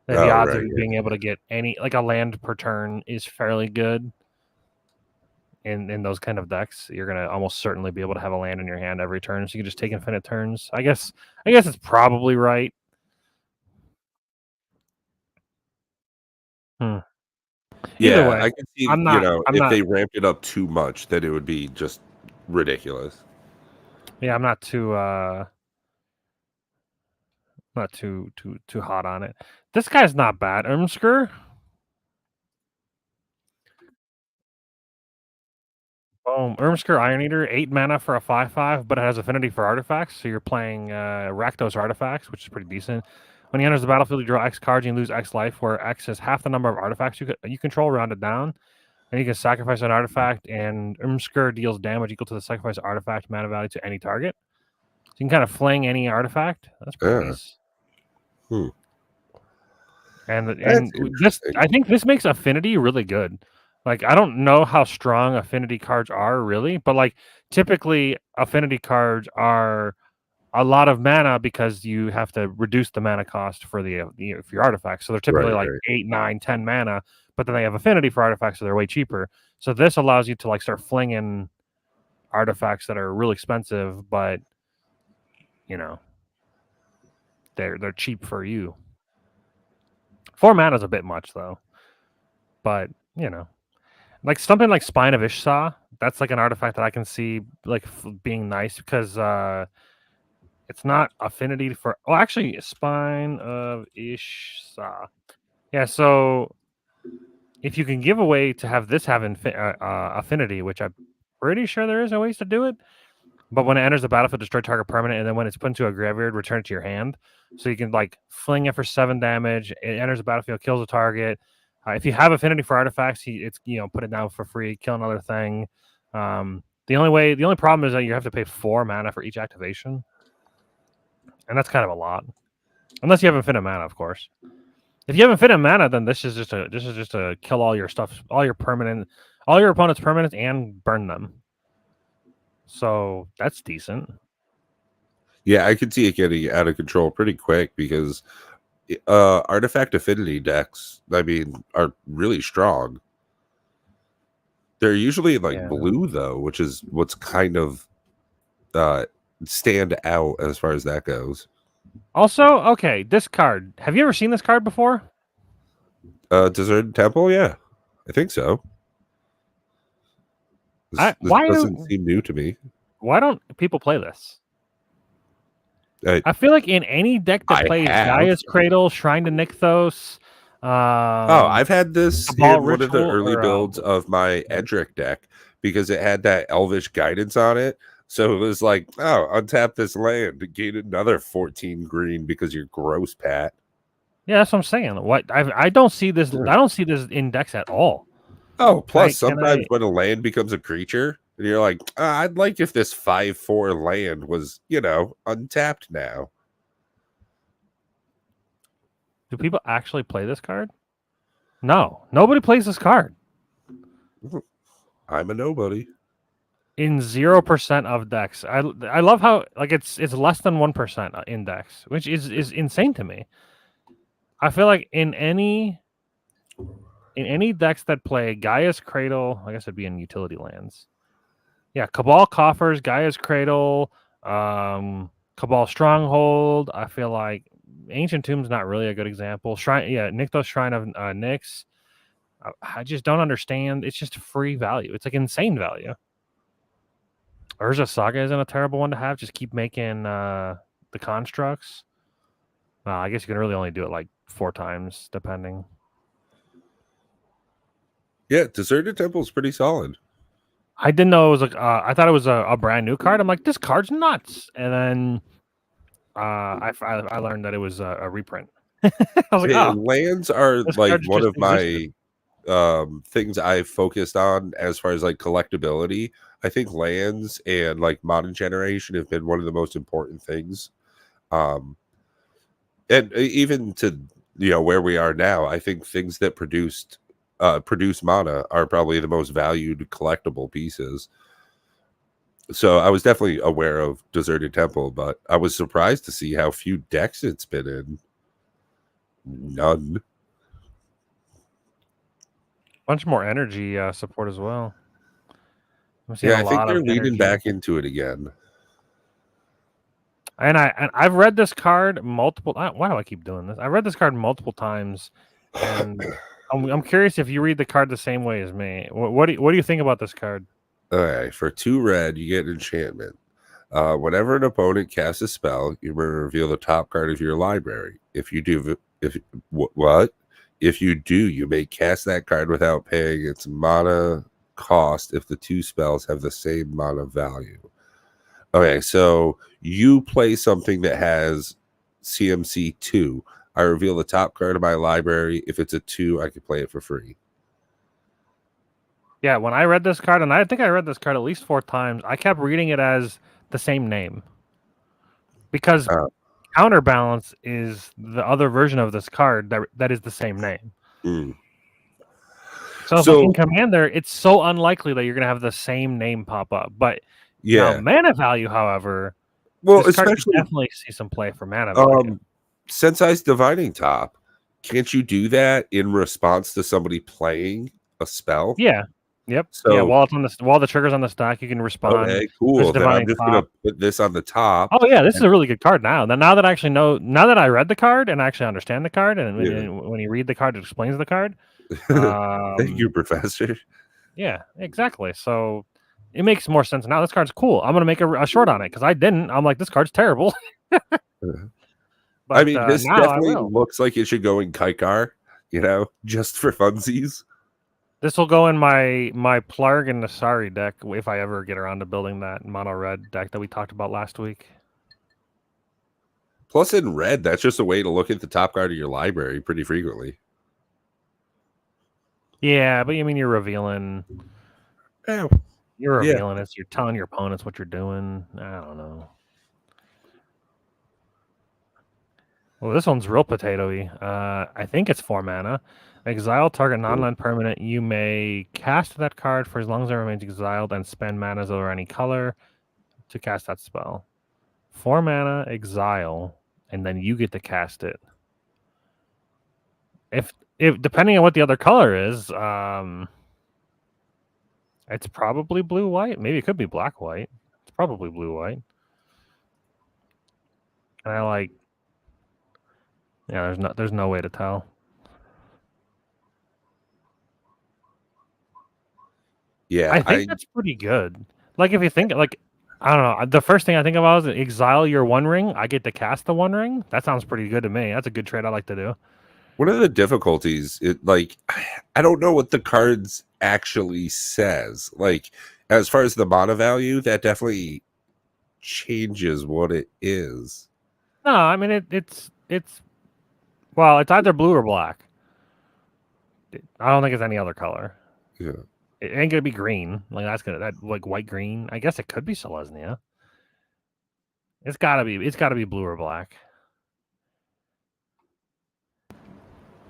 the Oh, odds of right. you being able to get any like a land per turn is fairly good. In those kind of decks, you're gonna almost certainly be able to have a land in your hand every turn, so you can just take infinite turns. I guess it's probably right. Hmm. Either Yeah, way, I can see, I'm not. I'm if not. they ramped it up too much, then it would be just ridiculous. Yeah, I'm not too. Not too hot on it. This guy's not bad. Ermsker. Urmsker Iron Eater, 8 mana for a 5/5, but it has affinity for artifacts. So you're playing Rakdos artifacts, which is pretty decent. When he enters the battlefield, you draw X cards and you lose X life, where X is half the number of artifacts you control rounded down. And you can sacrifice an artifact, and Urmsker deals damage equal to the sacrifice artifact mana value to any target. So you can kind of fling any artifact. That's pretty nice. And this, I think this makes affinity really good. Like, I don't know how strong affinity cards are really, but like typically affinity cards are a lot of mana because you have to reduce the mana cost for for your artifacts. So they're typically like 8, 9, 10 mana, but then they have affinity for artifacts, so they're way cheaper. So this allows you to like start flinging artifacts that are really expensive, but you know, they're cheap for you. 4 mana is a bit much though, but you know, like something like Spine of Ishsa, that's like an artifact that I can see like being nice because it's not affinity for. Oh, actually, Spine of Ishsa. Yeah, so if you can give a way to have this have affinity, which I'm pretty sure there is a ways to do it, but when it enters the battlefield, destroy target permanent, and then when it's put into a graveyard, return it to your hand. So you can like fling it for 7 damage. It enters the battlefield, kills a target. If you have affinity for artifacts, it's put it down for free, kill another thing. The only problem is that you have to pay 4 mana for each activation, and that's kind of a lot, unless you have infinite mana, of course. If you have infinite mana, then this is just to kill all your stuff, all your opponent's permanents, and burn them. So that's decent. Yeah, I could see it getting out of control pretty quick because artifact affinity decks, I mean, are really strong. They're usually like blue though, which is what's kind of stand out as far as that goes. Also, okay, this card. Have you ever seen this card before? Deserted Temple, yeah, I think so. This doesn't seem new to me. Why don't people play this? I feel like in any deck that plays Gaia's Cradle, Shrine to Nykthos. I've had this in one of the early builds of my Edric deck because it had that Elvish guidance on it. So it was like, oh, untap this land to gain another 14 green because you're gross, Pat. Yeah, that's what I'm saying. What I don't see this. I don't see this in decks at all. Oh, plus sometimes when a land becomes a creature, and you're like, I'd like if this 5/4 land was, untapped now. Do people actually play this card? No, nobody plays this card. I'm a nobody. In 0% of decks. I love how like it's less than 1% in decks, which is insane to me. I feel like in any decks that play Gaia's Cradle, I guess it'd be in utility lands. Yeah, Cabal Coffers, Gaia's Cradle, Cabal Stronghold. I feel like Ancient Tomb's not really a good example. Nykthos Shrine of Nyx. I just don't understand. It's just free value. It's like insane value. Urza Saga isn't a terrible one to have. Just keep making the constructs. I guess you can really only do it like 4 times, depending. Yeah, Deserted Temple is pretty solid. I didn't know it was like I thought it was a brand new card. I'm like, this card's nuts, and then I learned that it was a reprint. I was like, lands are like one of my things I focused on as far as like collectability. I think lands and like modern generation have been one of the most important things. And even to where we are now, I think things that produce mana are probably the most valued collectible pieces. So I was definitely aware of Deserted Temple, but I was surprised to see how few decks it's been in. None. Bunch more energy support as well. Yeah, I think they're leading back into it again. And I've read this card multiple. Why do I keep doing this? I read this card multiple times, and I'm curious if you read the card the same way as me. What do you think about this card? All right, for 2 red, you get an enchantment. Whenever an opponent casts a spell, you may reveal the top card of your library. If you do, you may cast that card without paying its mana cost if the two spells have the same amount of value? Okay, so you play something that has CMC 2. I reveal the top card of my library. If it's a 2, I can play it for free. Yeah, when I read this card, and I think I read this card at least 4 times, I kept reading it as the same name. Because Counterbalance is the other version of this card that is the same name. So in Commander, it's so unlikely that you're going to have the same name pop up. But now mana value, however, well, this card especially can definitely see some play for mana value. Sensei's Divining Top, can't you do that in response to somebody playing a spell? Yeah. Yep. So yeah, while the trigger's on the stack, you can respond. Okay, cool. Then I'm just gonna put this on the top. Oh yeah, this is a really good card now. Now that I actually know, now that I read the card and actually understand the card, and when you read the card, it explains the card. Thank you, Professor. Yeah, exactly. So it makes more sense now. This card's cool. I'm gonna make a short on it because I didn't. I'm like, this card's terrible. But, I mean, this definitely looks like it should go in Kaikar, just for funsies. This will go in my Plarg and Nasari deck if I ever get around to building that mono red deck that we talked about last week. Plus, in red, that's just a way to look at the top card of your library pretty frequently. Yeah, but I mean, you're revealing. Oh, you're revealing it. You're telling your opponents what you're doing. I don't know. Well, this one's real potato-y. I think it's 4 mana. Exile target non-land permanent. You may cast that card for as long as it remains exiled and spend manas over any color to cast that spell. 4 mana, exile, and then you get to cast it. If depending on what the other color is, it's probably blue-white. Maybe it could be black-white. It's probably blue-white. And I like... Yeah, there's no way to tell. Yeah, I think that's pretty good. Like, if you think, like, I don't know. The first thing I think about is exile your One Ring. I get to cast the One Ring. That sounds pretty good to me. That's a good trade I like to do. One of the difficulties, I don't know what the cards actually says. Like, as far as the mana value, that definitely changes what it is. No, I mean it's well, it's either blue or black. I don't think it's any other color. Yeah. It ain't gonna be green. Like like white green. I guess it could be Selesnya. It's gotta be blue or black.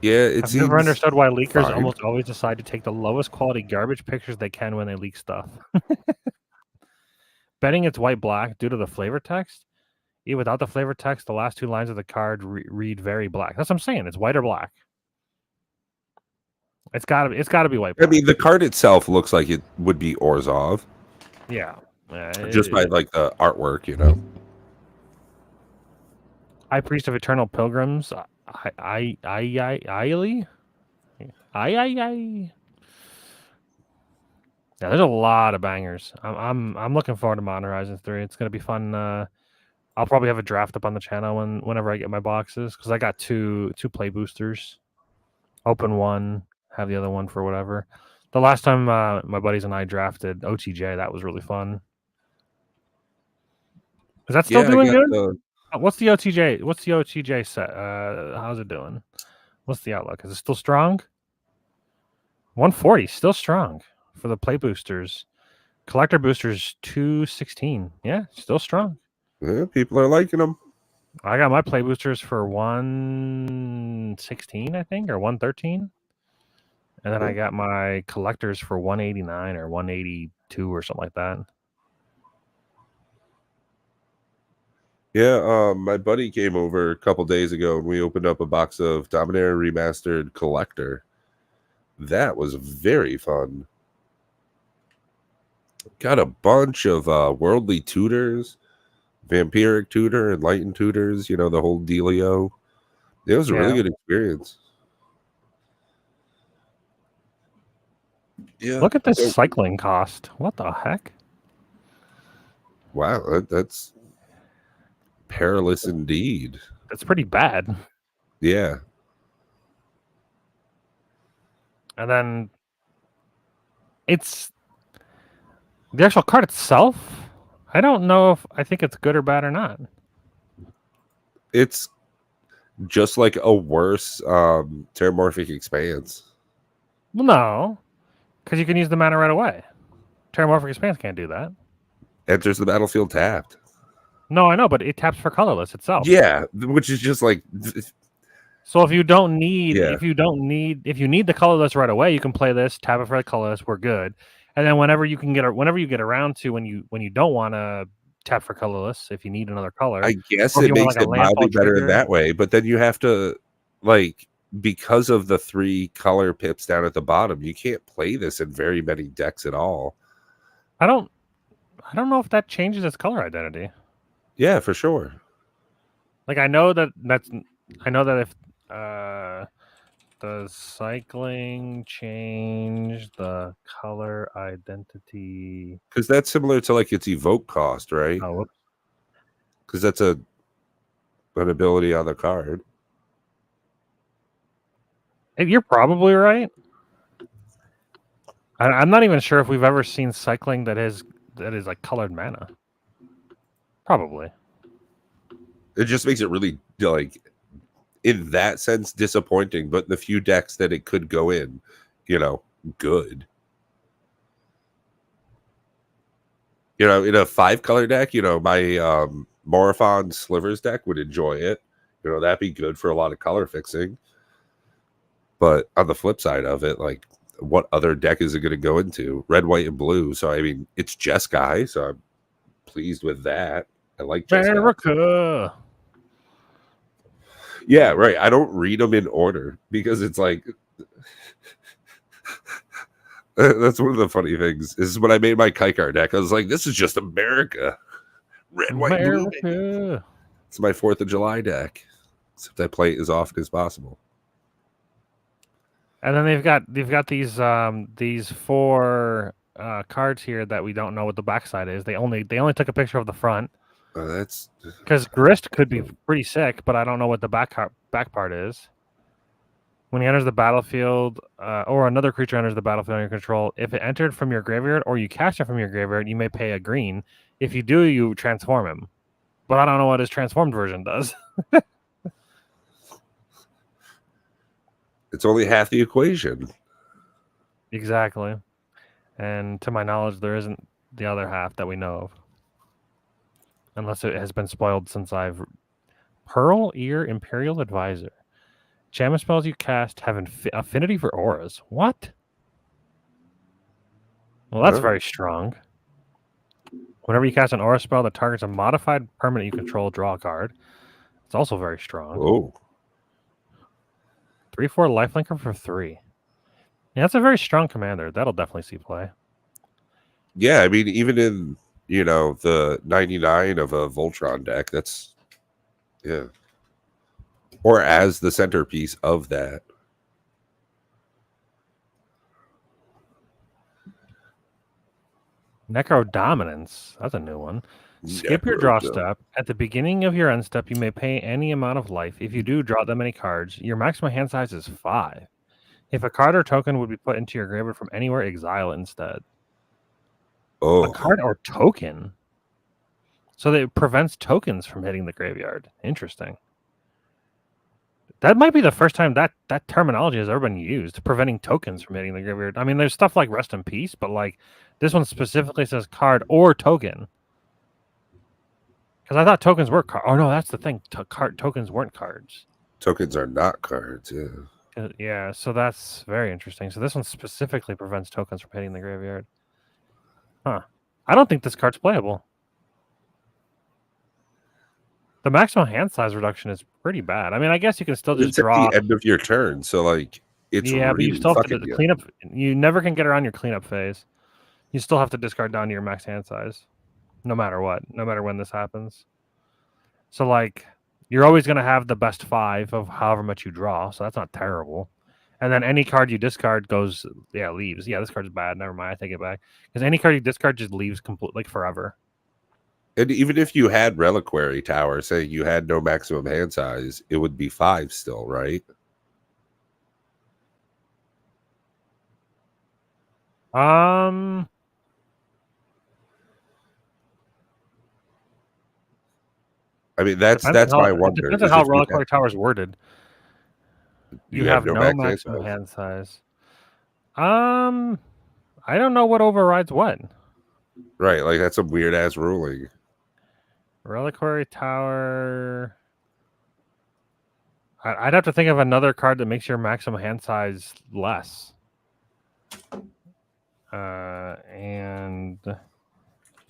Yeah, I've never understood why leakers almost always decide to take the lowest quality garbage pictures they can when they leak stuff. Betting it's white-black due to the flavor text. Even without the flavor text, the last 2 lines of the card read very black. That's what I'm saying. It's white or black. It's gotta be white-black. I mean, the card itself looks like it would be Orzhov. Yeah. Just by the artwork, High Priest of Eternal Pilgrims. I. Yeah, there's a lot of bangers. I'm looking forward to Modern Horizons 3. It's gonna be fun. I'll probably have a draft up on the channel whenever I get my boxes because I got two play boosters. Open one, have the other one for whatever. The last time my buddies and I drafted OTJ, that was really fun. Is that still doing good? What's the OTJ? What's the OTJ set? How's it doing? What's the outlook? Is it still strong? 140, still strong for the play boosters. Collector boosters 216. Yeah, still strong. Yeah, people are liking them. I got my play boosters for 116, I think, or 113. And then I got my collectors for 189 or 182 or something like that. Yeah, my buddy came over a couple days ago and we opened up a box of Dominaria Remastered Collector. That was very fun. Got a bunch of Worldly Tutors, Vampiric Tutor, Enlightened Tutors, the whole dealio. It was a really good experience. Yeah. Look at this cycling cost. What the heck? Wow, that's perilous indeed. That's pretty bad. Yeah. And then it's The actual card itself, I don't know if I think it's good or bad or not. It's just like a worse Terramorphic Expanse. Well, no, because you can use the mana right away. Terramorphic Expanse can't do that. Enters the battlefield tapped. No, I know, but it taps for colorless itself. Yeah, which is just like, So if you need yeah. the colorless right away, you can play this, tap it for the colorless, we're good. And then whenever you get around to when you don't want to tap for colorless, if you need another color, I guess or if it you want makes like a it mildly landfall better in trigger, that way, but then you have to, like, because of the 3 color pips down at the bottom, you can't play this in very many decks at all. I don't know if that changes its color identity. Yeah, for sure. Like I know that if does cycling change the color identity? Because that's similar to like its evoke cost, right? Oh, whoops. Because that's an ability on the card. You're probably right. I'm not even sure if we've ever seen cycling that is like colored mana. Probably. It just makes it really, like, in that sense, disappointing. But the few decks that it could go in, good. In a 5-color deck, my Morophon Slivers deck would enjoy it. That'd be good for a lot of color fixing. But on the flip side of it, like, what other deck is it going to go into? Red, white, and blue. So, I mean, it's Jeskai, so I'm pleased with that. I like Jeskai. America. Yeah, right. I don't read them in order because it's like that's one of the funny things. Is when I made my Kaikar deck, I was like, "This is just America, red, white, blue." Baby. It's my 4th of July deck, except I play it as often as possible. And then they've got these 4 cards here that we don't know what the backside is. They only took a picture of the front. That's because Grist could be pretty sick, but I don't know what the back part is. When he enters the battlefield, or another creature enters the battlefield under your control, if it entered from your graveyard or you cast it from your graveyard, you may pay a green. If you do, you transform him. But I don't know what his transformed version does. It's only half the equation. Exactly. And to my knowledge, there isn't the other half that we know of. Unless it has been spoiled since I've... Pearl Ear Imperial Advisor. Shaman spells you cast have affinity for auras. What? Well, that's very strong. Whenever you cast an aura spell that targets a modified permanent you control, draw a card. It's also very strong. Oh. 3/4 lifelinker for 3. Yeah, that's a very strong commander. That'll definitely see play. Yeah, I mean, even in, the 99 of a Voltron deck, that's, yeah. Or as the centerpiece of that. Necro Dominance. That's a new one. Skip your draw step. At the beginning of your end step, you may pay any amount of life. If you do draw that many cards, your maximum hand size is 5. If a card or token would be put into your graveyard from anywhere, exile it instead. Oh. A card or token? So that it prevents tokens from hitting the graveyard. Interesting. That might be the first time that terminology has ever been used, preventing tokens from hitting the graveyard. I mean, there's stuff like Rest in Peace, but like this one specifically says card or token. Because I thought tokens were cards. Oh no, that's the thing. Tokens weren't cards. Tokens are not cards. Yeah. Yeah, so that's very interesting. So this one specifically prevents tokens from hitting the graveyard. Huh. I don't think this card's playable. The maximum hand size reduction is pretty bad. I mean, I guess you can still just draw at the end of your turn, so like it's yeah, really but you still have to you. clean up. You never can get around your cleanup phase. You still have to discard down to your max hand size, no matter what, no matter when this happens. So like, you're always going to have the best 5 of however much you draw, so that's not terrible. And then any card you discard goes, leaves. Yeah, this card's bad. Never mind, I take it back. Because any card you discard just leaves completely, like forever. And even if you had Reliquary Tower, saying you had no maximum hand size, it would be 5 still, right? I mean, that's my It wonder depends on is how if you Reliquary Tower is worded. You have have no no max hand maximum size. hand size. I don't know what overrides what. Right, like that's a weird ass ruling. Reliquary Tower. I'd have to think of another card that makes your maximum hand size less. And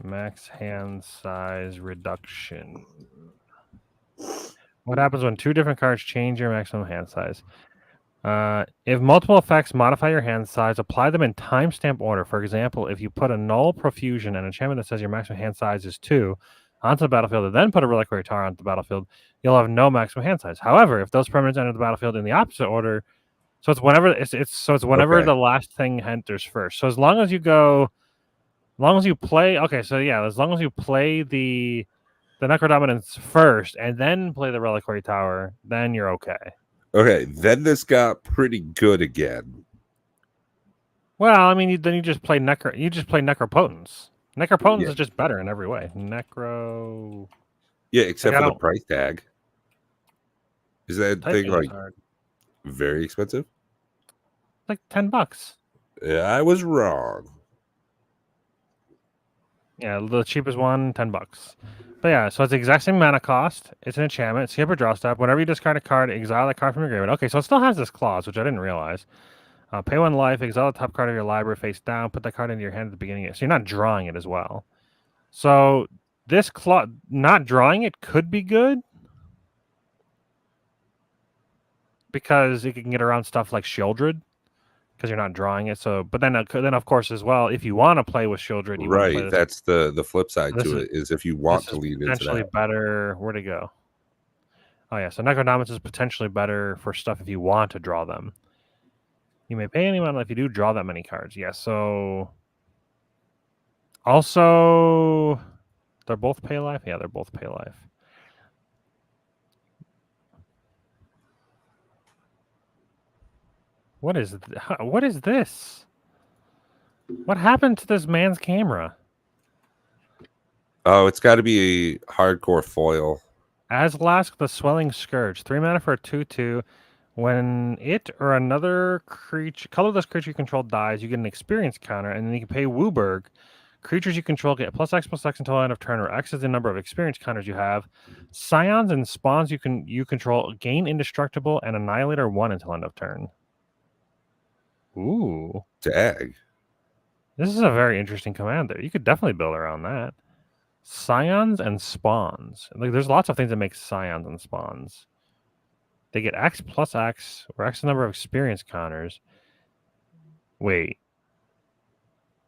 max hand size reduction. What happens when two different cards change your maximum hand size? If multiple effects modify your hand size, apply them in timestamp order. For example, if you put a null profusion and enchantment that says your maximum hand size is 2 onto the battlefield and then put a reliquary tower onto the battlefield, you'll have no maximum hand size. However, if those permanents enter the battlefield in the opposite order, so it's whenever whenever Okay. the last thing enters first. So as long as you play, okay, so yeah, as long as you play the Necrodominance first and then play the reliquary tower, then you're okay. Okay, then this got pretty good again. Well, I mean, then you just play Necropotence. Necropotence Yeah. is just better in every way. Necro. Yeah, except Like, for the price tag. Is that thing typing is like hard. very expensive? Like $10. Yeah, I was wrong. Yeah, the cheapest one, $10. But yeah, so it's the exact same mana cost. It's an enchantment. Skip or draw step. Whenever you discard a card, exile that card from your graveyard. Okay, so it still has this clause, which I didn't realize. Pay 1 life, exile the top card of your library face down, put that card into your hand at the beginning. So you're not drawing it as well. So this clause, not drawing it could be good because it can get around stuff like Shieldred because you're not drawing it. So, but then of course as well, if you want to play with Shieldred, you want to play Right. this. That's the flip side This to is it is if you want this to is lean into potentially that. better. Where'd it go? Oh yeah, so Necrodominance is potentially better for stuff if you want to draw them. You may pay anyone if you do draw that many cards. Yeah, so also they're both pay life. Yeah, they're both pay life. What is this? What happened to this man's camera? Oh, it's got to be a hardcore foil. Azlask the Swelling Scourge. 3 mana for a 2/2. When it or another colorless creature you control dies, you get an experience counter, and then you can pay Wooburg. Creatures you control get +X/+X until end of turn, where X is the number of experience counters you have. Scions and spawns you control gain indestructible and Annihilator 1 until end of turn. Ooh. Dag. This is a very interesting command there. You could definitely build around that. Scions and spawns. Like, there's lots of things that make scions and spawns. They get X+X or X number of experience counters. Wait.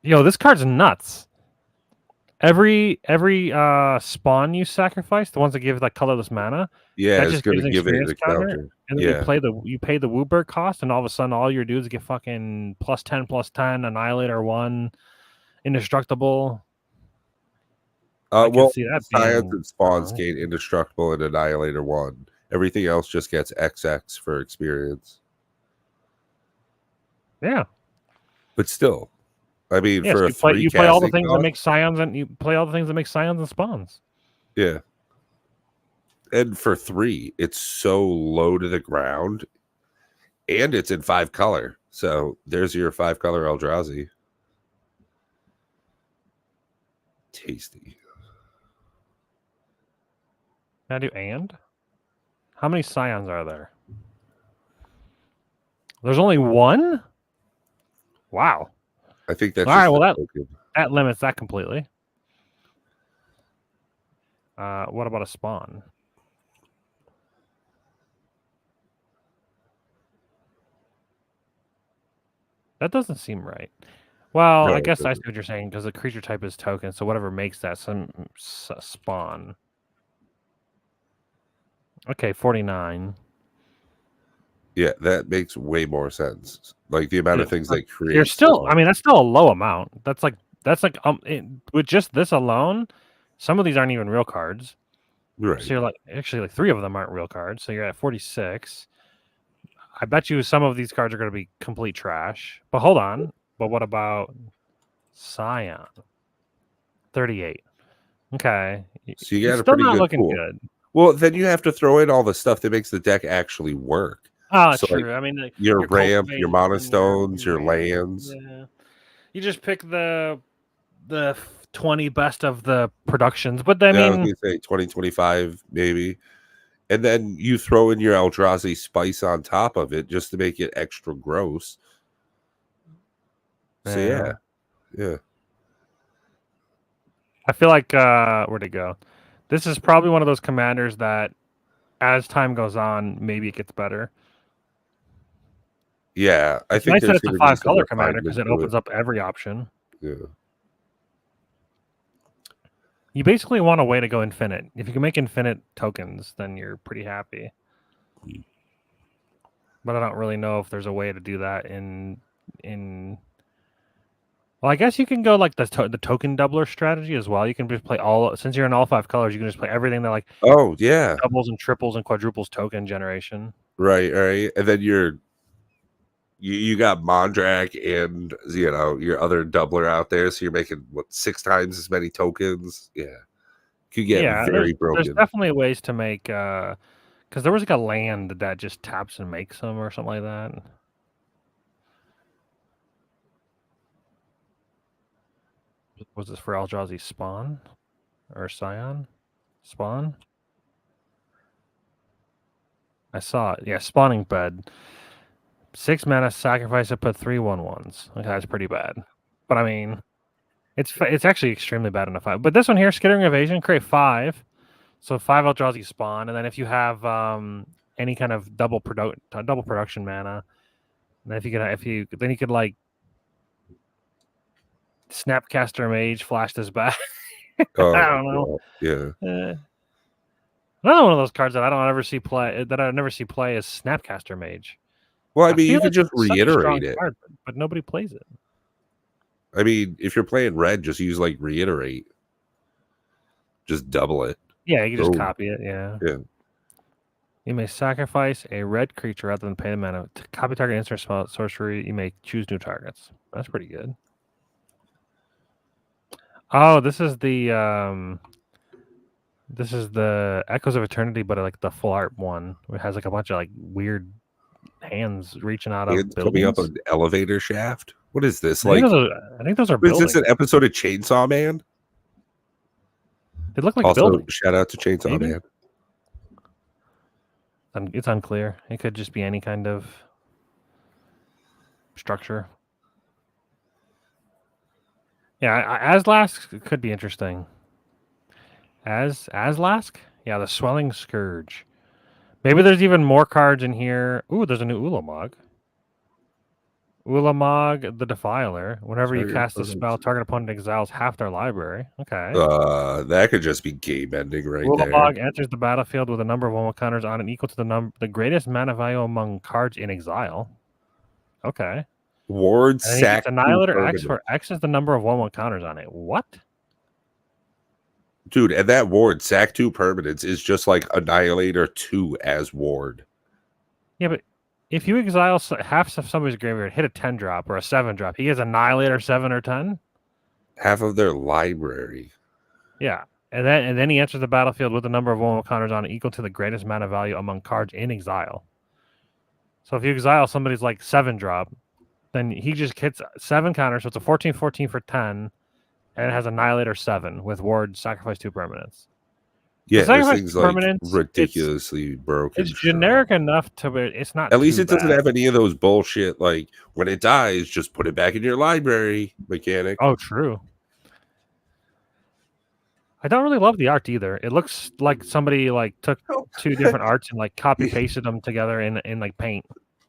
Yo, this card's nuts. Every spawn you sacrifice, the ones that give like colorless mana, Yeah, that it's just going gives to an give it experience a counter. counter. And then Yeah. you pay the Wooburg cost, and all of a sudden all your dudes get fucking +10/+10, Annihilator 1, indestructible. I can see that Scions being and spawns wrong. gain indestructible and Annihilator 1. Everything else just gets XX for experience. Yeah. But still, I mean, Yes, for a you play all the casting things that cost, make scions and spawns. yeah. And for 3, it's so low to the ground, and it's in 5 color. So there's your 5 color Eldrazi. Tasty. Can I do and? How many scions are there? There's only one? Wow. I think that's All right, just well the token. that limits that completely. What about a spawn? That doesn't seem right. Well, No, I it guess I see doesn't. what you're saying because the creature type is token, so whatever makes that some spawn. Okay, 49. Yeah, that makes way more sense. Like the amount of things they create. You're still, I mean, that's still a low amount. That's like with just this alone, some of these aren't even real cards. Right. So you're like, actually, like 3 of them aren't real cards. So you're at 46. I bet you some of these cards are going to be complete trash. But hold on. But what about Scion? 38. Okay. So you got It's a still pretty not good looking pool. good. Well, then you have to throw in all the stuff that makes the deck actually work. Oh, So, like, true. I mean, like, your your ramp, your cultivation, monostones, your your land. lands. Yeah, you just pick the 20 best of the productions. But I Yeah, I was mean, gonna say 2025 maybe. And then you throw in your Eldrazi spice on top of it just to make it extra gross. So yeah, yeah, yeah. I feel like where'd it go? This is probably one of those commanders that, as time goes on, maybe it gets better. Yeah, I It's think nice that there's it's a gonna be 5 some color commander because refinement it to it. opens up every option. Yeah. You basically want a way to go infinite. If you can make infinite tokens, then you're pretty happy. But I don't really know if there's a way to do that in. Well, I guess you can go like the token doubler strategy as well. You can just play all, since you're in all 5 colors, you can just play everything that like Oh, yeah. doubles and triples and quadruples token generation. Right, right. And then you got Mondrak and your other doubler out there, so you're making what 6 times as many tokens. Yeah. Could get Yeah, very there's broken. definitely ways to make because there was like a land that just taps and makes them or something like that. Was this for Eldrazi Spawn or Scion? Spawn? I saw it. Yeah, spawning bed. 6 mana, sacrifice it, put 3/1/1s. Okay, that's pretty bad. But I mean, it's actually extremely bad in a 5. But this one here, Skittering Evasion, create 5. So 5 Eldrazi spawn, and then if you have any kind of double production mana, then then you could like Snapcaster Mage, flash this back. Oh I my don't know. god. Yeah. Another one of those cards that I don't ever see play that I never see play is Snapcaster Mage. Well, I I mean, you feel could like just it's such a strong reiterate it. card, but nobody plays it. I mean, if you're playing red, just use like reiterate. Just double it. Yeah, you can just Boom. copy it. Yeah. Yeah. You may sacrifice a red creature rather than pay the mana. To copy target instant spell sorcery, you may choose new targets. That's pretty good. Oh, this is the Echoes of Eternity, but like the full art one. It has like a bunch of like weird hands reaching out of It's coming up buildings. an elevator shaft. What is this? I think Like, those are what is this, buildings. an episode of Chainsaw Man? They look like Also, buildings. shout out to Chainsaw Maybe? Man. It's unclear. It could just be any kind of structure. Yeah, Aslask could be interesting. Aslask? Yeah, the Swelling Scourge. Maybe there's even more cards in here. Ooh, there's a new Ulamog. Ulamog the Defiler. Whenever you cast a spell, target opponent exiles half their library. Okay. That could just be game ending right there. Ulamog enters the battlefield with a number of 1/1 counters on it equal to the greatest mana value among cards in exile. Okay. Ward And then he gets sack Annihilator X, permanent. where X is the number of 1/1 counters on it. What? Dude, and that Ward sack 2 permanents is just like Annihilator 2 as Ward. Yeah, but if you exile half of somebody's graveyard, hit a 10 drop or a 7 drop, he gets Annihilator 7 or 10? Half of their library. Yeah. And then he enters the battlefield with a number of 1/1 counters on it equal to the greatest mana value among cards in exile. So if you exile somebody's like 7 drop, then he just hits 7 counters, so it's a 14/14 for 10, and it has Annihilator 7 with Ward sacrifice 2 permanents. Yeah, So this sacrifice 2 thing's like permanents, ridiculously broken. it's generic enough to it's not At least too it doesn't bad. have any of those bullshit like when it dies, just put it back in your library mechanic. Oh, true. I don't really love the art either. It looks like somebody like took 2 different arts and like copy pasted them together in like paint.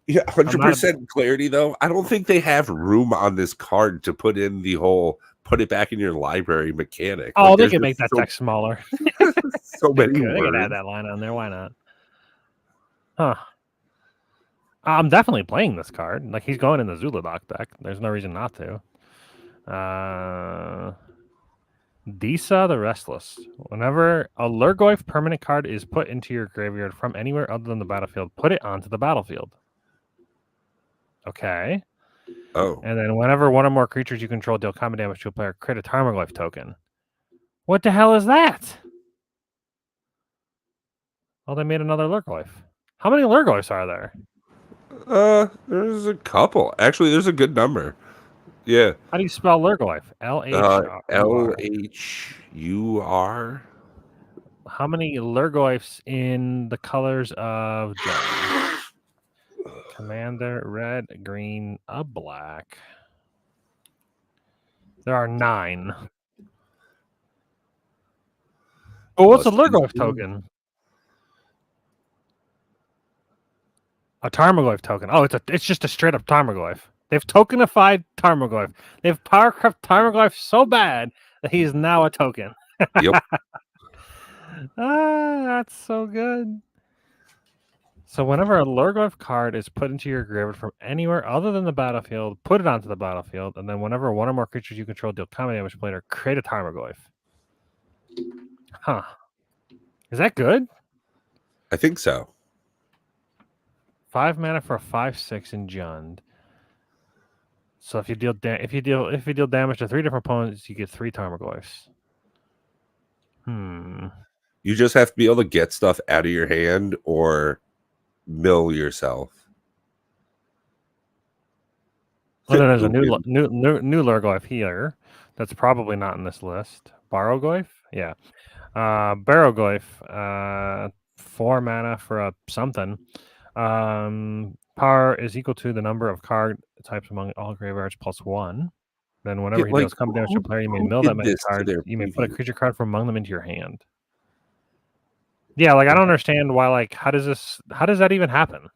Yeah, I'm not a 100% clarity though. I don't think they have room on this card to put in the whole put it back in your library mechanic. Oh, Like they there's could just make that so, text smaller. so They many could add words. that line on there. Why not? Huh. I'm definitely playing this card. Like he's going in the Zuladoc deck. There's no reason not to. Disa the Restless. Whenever a Lurgoyf permanent card is put into your graveyard from anywhere other than the battlefield, put it onto the battlefield. Okay. Oh. And then whenever one or more creatures you control deal combat damage to a player, create a Tarmogoyf token. What the hell is that? Oh, they made another Lurglyph. How many Lurglyphs are there? There's a couple. Actually, there's a good number. Yeah. How do you spell Lurglyph? LHUR. LHUR. How many Lurglyphs in the colors of Jund? Commander, red, green, a black. There are 9. Oh, what's a Plus Lurglyph 10. token? A Tarmogoyf token. Oh, it's just a straight up Tarmogoyf. They've tokenified Tarmogoyf. They've powercraft Tarmogoyf so bad that he is now a token. Yep. That's so good. So whenever a Lurglyph card is put into your graveyard from anywhere other than the battlefield, put it onto the battlefield, and then whenever one or more creatures you control deal combat damage to player, create a Tarmogoyf. Huh. Is that good? I think so. 5 mana for a 5/6 in Jund. So if you deal damage to 3 different opponents, you get 3 Tarmogoyfs. You just have to be able to get stuff out of your hand or mill yourself. And then there's a new Lurglyph here that's probably not in this list. Barrowgoyf? Yeah. Barrowgoyf, 4 mana for a something. Power is equal to the number of card types among all graveyards plus 1. Then whenever he deals combat damage to a player, you may mill that many cards. You may put a creature card from among them into your hand. Yeah, like I don't understand why. Like, how does that even happen?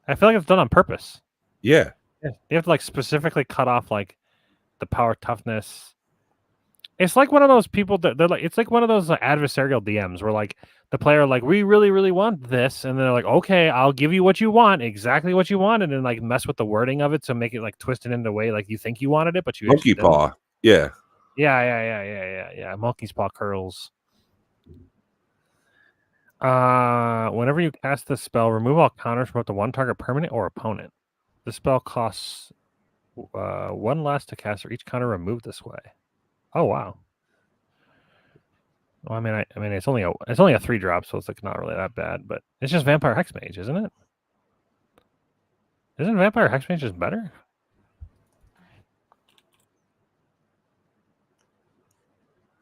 I feel like it's done on purpose. Yeah. You have to like specifically cut off like the power toughness. It's like one of those people that they're like. It's like one of those adversarial DMs where like the player like we really really want this, and they're like, okay, I'll give you what you want, exactly what you want, and then like mess with the wording of it to make it like twist it in a way like you think you wanted it, but you Monkey paw. Yeah. Yeah. Monkey's paw curls. Whenever you cast this spell, remove all counters from up to 1 target permanent or opponent. The spell costs 1 less to cast for each counter removed this way. Oh wow. Well, I mean, it's only a 3-drop, so it's like not really that bad. But it's just Vampire Hexmage, isn't it? Isn't Vampire Hexmage just better?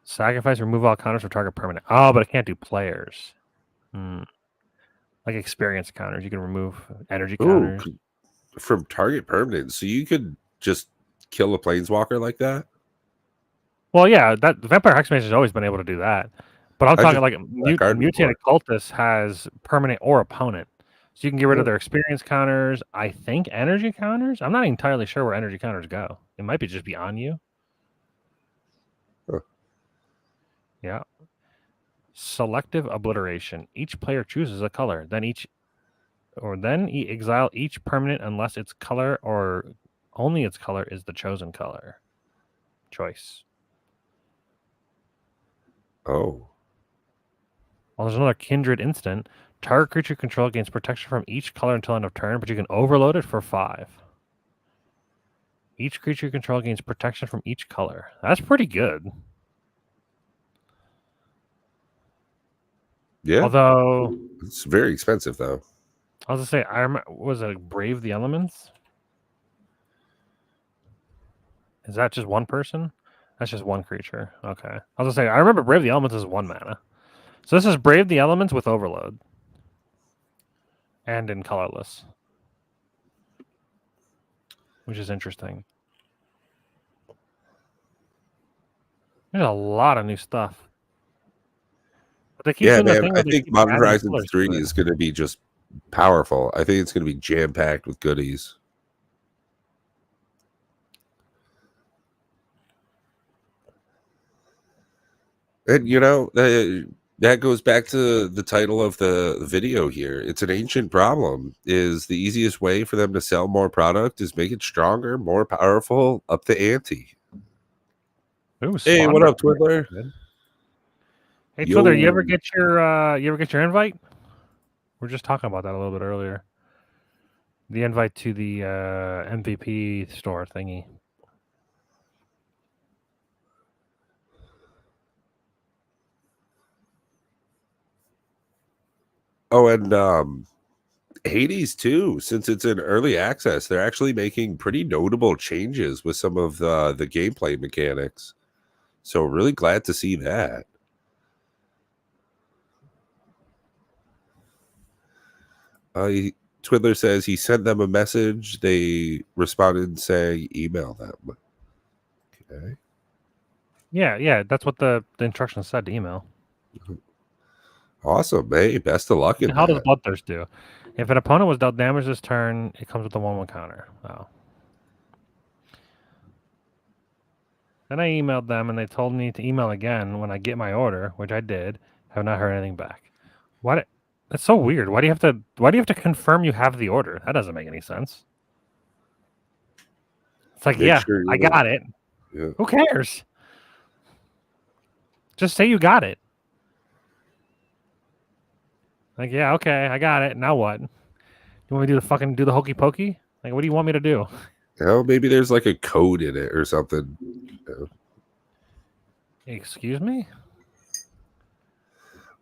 Sacrifice, remove all counters for target permanent. Oh, but it can't do players. Like experience counters, you can remove energy counters. From target permanent. So you could just kill a planeswalker like that? Well, yeah, that Vampire Hexmage has always been able to do that. But I'm talking like Mutated Cultist has permanent or opponent. So you can get rid of their experience counters. I think energy counters. I'm not entirely sure where energy counters go. It might be just be on you. Huh. Yeah. Selective obliteration. Each player chooses a color. Then exile each permanent unless its color or only its color is the chosen color. Choice. Oh. Well, there's another Kindred instant. Target creature control gains protection from each color until end of turn, but you can overload it for 5. Each creature control gains protection from each color. That's pretty good. Yeah. Although it's very expensive, though. I was gonna say, was it Brave the Elements? Is that just one person? That's just one creature. Okay. I was gonna say, I remember Brave the Elements is 1 mana. So this is Brave the Elements with Overload. And in colorless. Which is interesting. There's a lot of new stuff. But they keep doing the thing I think keep Modern adding Horizons colors 3 to it. is going to be just powerful. I think it's going to be jam-packed with goodies. And, you know, that goes back to the title of the video here. It's an ancient problem. Is the easiest way for them to sell more product is make it stronger, more powerful, up the ante. Ooh, Hey, what up, Twiddler? Hey, Twiddler, you ever get your invite? We are just talking about that a little bit earlier. The invite to the MVP store thingy. Oh, and Hades too, since it's in early access, they're actually making pretty notable changes with some of the gameplay mechanics. So really glad to see that. Twiddler says he sent them a message. They responded saying email them. Okay. Yeah, that's what the instructions said to email. Awesome. Hey, best of luck in How does that. Bloodthirst do? If an opponent was dealt damage this turn, it comes with a 1/1 counter. Oh. Then I emailed them and they told me to email again when I get my order, which I did. Have not heard anything back. What? That's so weird. Why do you have to confirm you have the order? That doesn't make any sense. It's like, Make yeah, sure I you got it. Yeah. Who cares? Just say you got it. Like, yeah, okay, I got it. Now what? You want me to do the hokey pokey? Like, what do you want me to do? Maybe there's like a code in it or something. Excuse me?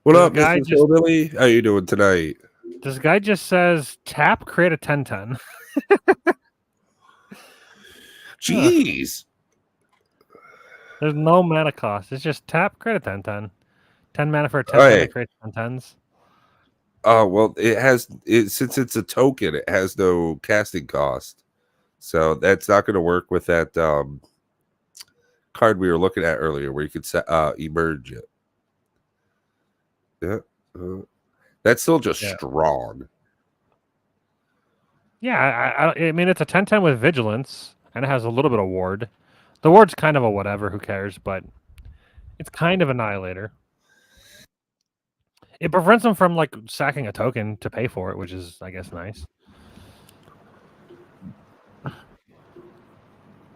What This up, guy Mrs. Hillbilly? How you doing tonight? This guy just says tap, create a 10/10. Jeez. There's no mana cost. It's just tap, create a 10/10. 10 mana for a 10/10 Hey. that creates 10/10s. Oh, well, since it's a token, it has no casting cost. So that's not going to work with that card we were looking at earlier where you could emerge it. Yeah. That's still just strong. Yeah, I mean, it's a 10/10 with vigilance, and it has a little bit of ward. The ward's kind of a whatever, who cares, but it's kind of annihilator. It prevents them from, like, sacking a token to pay for it, which is, I guess, nice.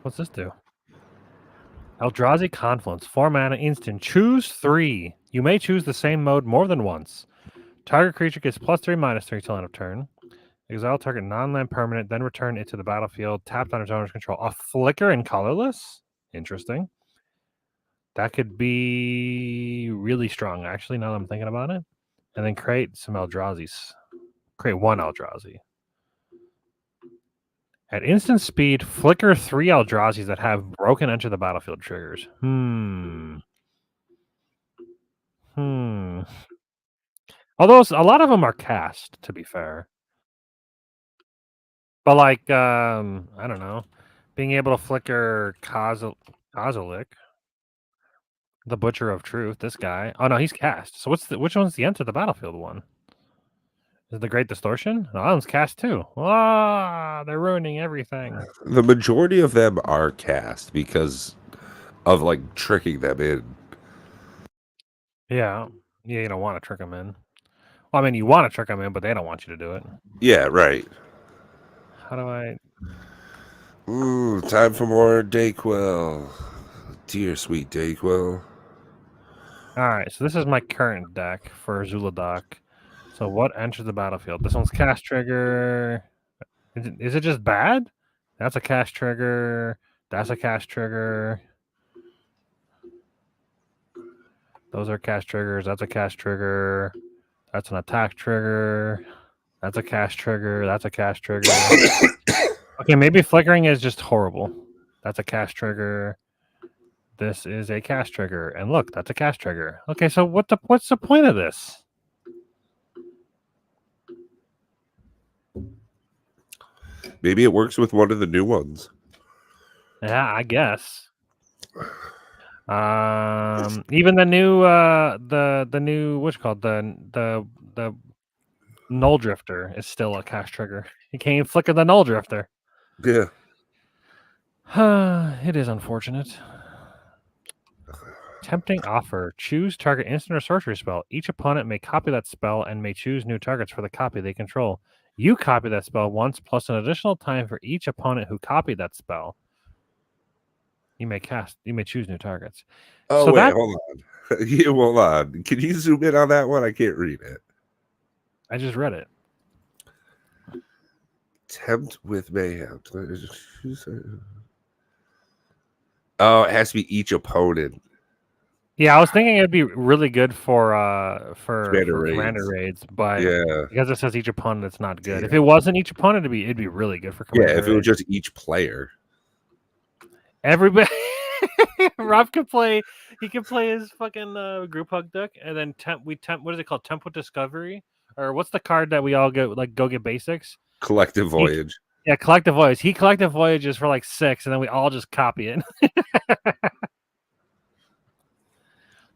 What's this do? Eldrazi Confluence, 4 mana, instant. Choose 3. You may choose the same mode more than once. Target creature gets +3/-3 till end of turn. Exile target non-land permanent, then return it to the battlefield, tapped on its owner's control. A flicker and colorless? Interesting. That could be really strong, actually, now that I'm thinking about it. And then create some Eldrazi's. Create 1 Eldrazi. At instant speed, flicker 3 Eldrazi's that have broken enter the battlefield triggers. Although a lot of them are cast, to be fair. But, like, I don't know, being able to flicker Kozilek, the Butcher of Truth, this guy. Oh, no, he's cast. So which one's the enter the battlefield one? Is it the Great Distortion? No, that one's cast too. Ah, they're ruining everything. The majority of them are cast because of, like, tricking them in. Yeah, you don't want to trick them in. Well, I mean, you want to trick them in, but they don't want you to do it. Yeah, right. How do I... Ooh, time for more Dayquil. Dear sweet Dayquil. Alright, so this is my current deck for Zuladoc. So what enters the battlefield? This one's cast trigger. Is it just bad? That's a cast trigger. That's a cast trigger. Those are cast triggers. That's a cast trigger. That's an attack trigger. That's a cast trigger. That's a cast trigger. Okay, maybe flickering is just horrible. That's a cast trigger. This is a cast trigger. And look, that's a cast trigger. Okay, so what's the point of this? Maybe it works with one of the new ones. Yeah, I guess. Even the new the new what's it called, the Null Drifter is still a cast trigger. You can't even flicker the Null Drifter. Yeah. It is unfortunate. Tempting offer. Choose target instant or sorcery spell. Each opponent may copy that spell and may choose new targets for the copy they control. You copy that spell once, plus an additional time for each opponent who copied that spell. You may choose new targets. Oh, so wait, hold on. Hold on. Can you zoom in on that one? I can't read it. I just read it. Tempt with mayhem. Oh, it has to be each opponent. Yeah, I was thinking it'd be really good for Commander commander raids. raids, but Yeah. because it says each opponent, it's not good. If it Damn. wasn't each opponent, it'd be really good for Yeah, commander if it was raids. just each player. Everybody, Rob could play. He could play his fucking group hug deck, and then what is it called? Template Discovery, or what's the card that we all go get basics? Collective He, Voyage. yeah, Collective Voyage. He Collective Voyages for like 6, and then we all just copy it.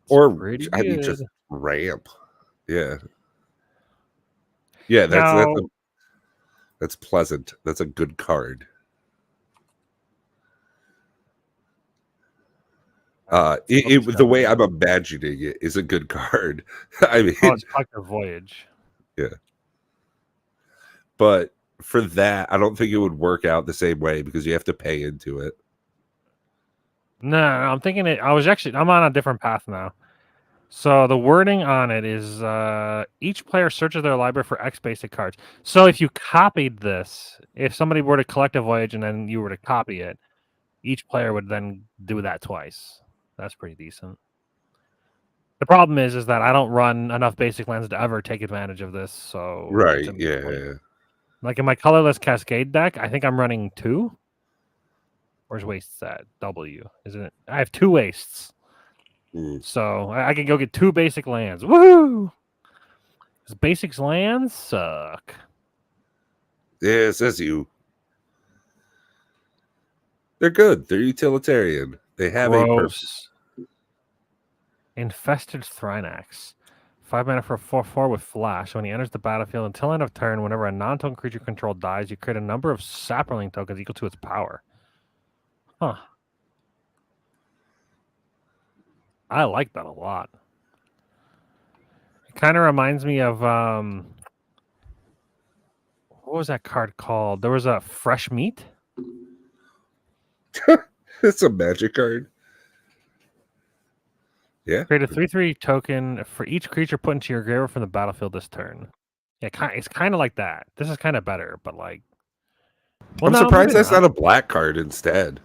Or Pretty I mean good. just ramp. Yeah. Yeah, Now, that's pleasant. That's a good card. The way I'm imagining it is a good card. I mean, it's Collective Voyage. yeah. But for that, I don't think it would work out the same way because you have to pay into it. No, I'm thinking it. I'm on a different path now. So the wording on it is each player searches their library for X basic cards. So if you copied this, if somebody were to collect a voyage and then you were to copy it, each player would then do that twice. That's pretty decent. The problem is that I don't run enough basic lands to ever take advantage of this. So Right. it's a moot Yeah. point. Like in my colorless Cascade deck, I think I'm running 2. Where's wastes at? W, isn't it? I have 2 wastes. So I can go get 2 basic lands. Woohoo! Because basics lands suck. Yeah, it says you. They're good. They're utilitarian. They have a purpose. Infested Thrinax. 5 mana for a 4/4 with flash. When he enters the battlefield until end of turn, whenever a non-token creature control dies, you create a number of Saproling tokens equal to its power. Huh. I like that a lot. It kind of reminds me of what was that card called? There was a Fresh Meat. It's a magic card. Yeah. Create a 3/3 token for each creature put into your graveyard from the battlefield this turn. Yeah, it's kind of like that. This is kind of better, but like, well, I'm surprised that's not a black card instead.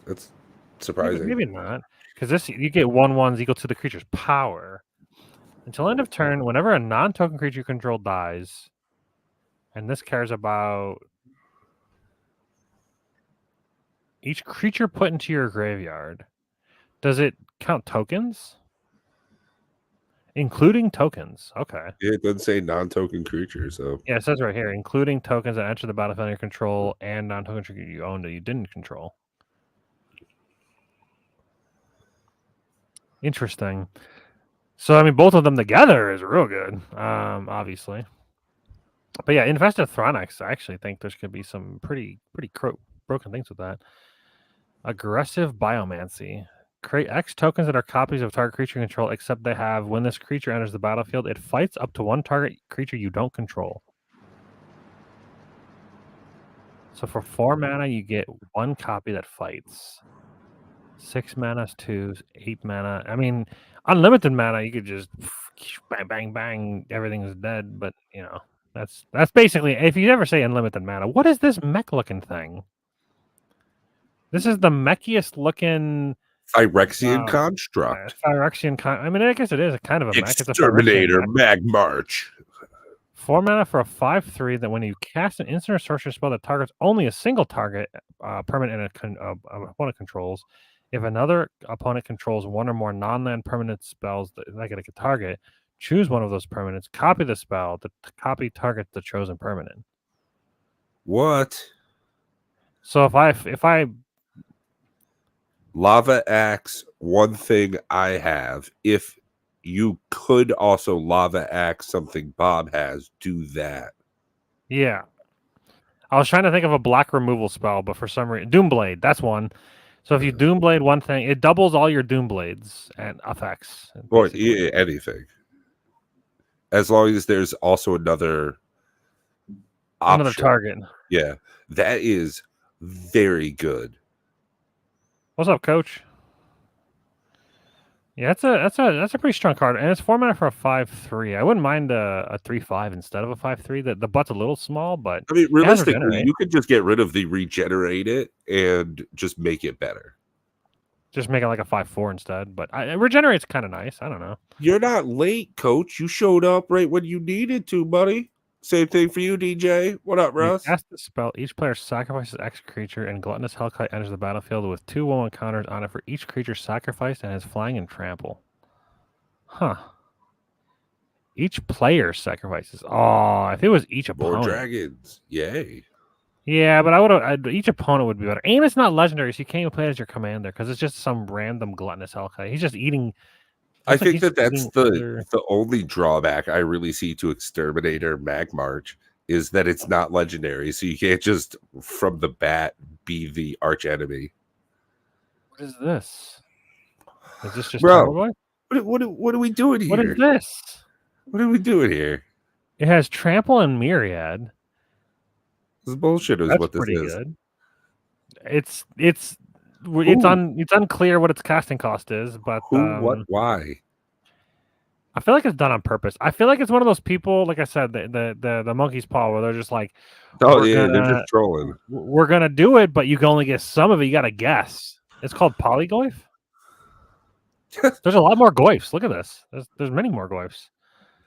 That's surprising. Maybe not, because this you get 1/1s equal to the creature's power. Until end of turn, whenever a non-token creature you control dies, and this cares about each creature put into your graveyard. Does it count tokens? Including tokens. Okay. Yeah, it doesn't say non-token creature, so Yeah, it says right here, including tokens that enter the battlefield under your control and non-token creature you own that you didn't control. Interesting. So I mean, both of them together is real good, obviously. But yeah, Infested Thranax, I actually think there's going to be some pretty broken things with that. Aggressive Biomancy. Create X tokens that are copies of target creature you control, except they have, when this creature enters the battlefield, it fights up to 1 target creature you don't control. So for 4 mana, you get 1 copy that fights. 6 mana is 2, 8 mana. I mean, unlimited mana, you could just bang, bang, bang, everything's dead. But, you know, that's basically, if you ever say unlimited mana, what is this mech-looking thing? This is the mechiest looking Phyrexian construct. I mean, I guess it is a kind of a mech. Exterminator Mag March. 4 mana for a 5/3 that when you cast an instant or sorcery spell that targets only a single target permanent opponent controls, if another opponent controls 1 or more non-land permanent spells that get a target, choose one of those permanents, copy the spell, copy target the chosen permanent. What? So if I Lava Axe, one thing I have, if you could also Lava Axe something Bob has, do that. Yeah. I was trying to think of a black removal spell, but for some reason, Doomblade, that's one. So if you Doomblade one thing, it doubles all your Doomblades and effects. Or anything. As long as there's also another option. Another target. Yeah. That is very good. What's up, Coach? Yeah, that's a pretty strong card, and it's 4 mana for a 5/3. I wouldn't mind a 3/5 instead of a 5/3. The butt's a little small, but I mean, realistically, you could just get rid of the regenerate it and just make it better. Just make it like a 5/4 instead. But it regenerates kind of nice. I don't know. You're not late, coach. You showed up right when you needed to, buddy. Same thing for you, DJ. What up, When you Russ? cast the spell, each player sacrifices X creature, and Gluttonous Hellkite enters the battlefield with 2/1 counters on it for each creature sacrificed and has flying and trample. Huh. Each player sacrifices. Oh, if it was each More opponent. dragons. Yay. Yeah, but I would have. Each opponent would be better. And it's not legendary, so you can't even play it as your commander because it's just some random Gluttonous Hellkite. He's just eating. I Looks like think he's that's eating other. the only drawback I really see to Exterminator Magmarch is that it's not legendary, so you can't just from the bat be the arch enemy. What is this? Is this just Bro, Tarmogoyf? what are we doing What is here? this? What are we doing here? It has Trample and Myriad. This is bullshit is That's what this pretty is. good. It's unclear what its casting cost is, but Who, what, why? I feel like it's done on purpose. I feel like it's one of those people, like I said, the monkey's paw, where they're just like, Oh we're yeah, they're gonna just trolling. do it, but you can only get some of it. You got to guess. It's called Polygoyf. There's a lot more goyfs. Look at this. There's many more goyfs.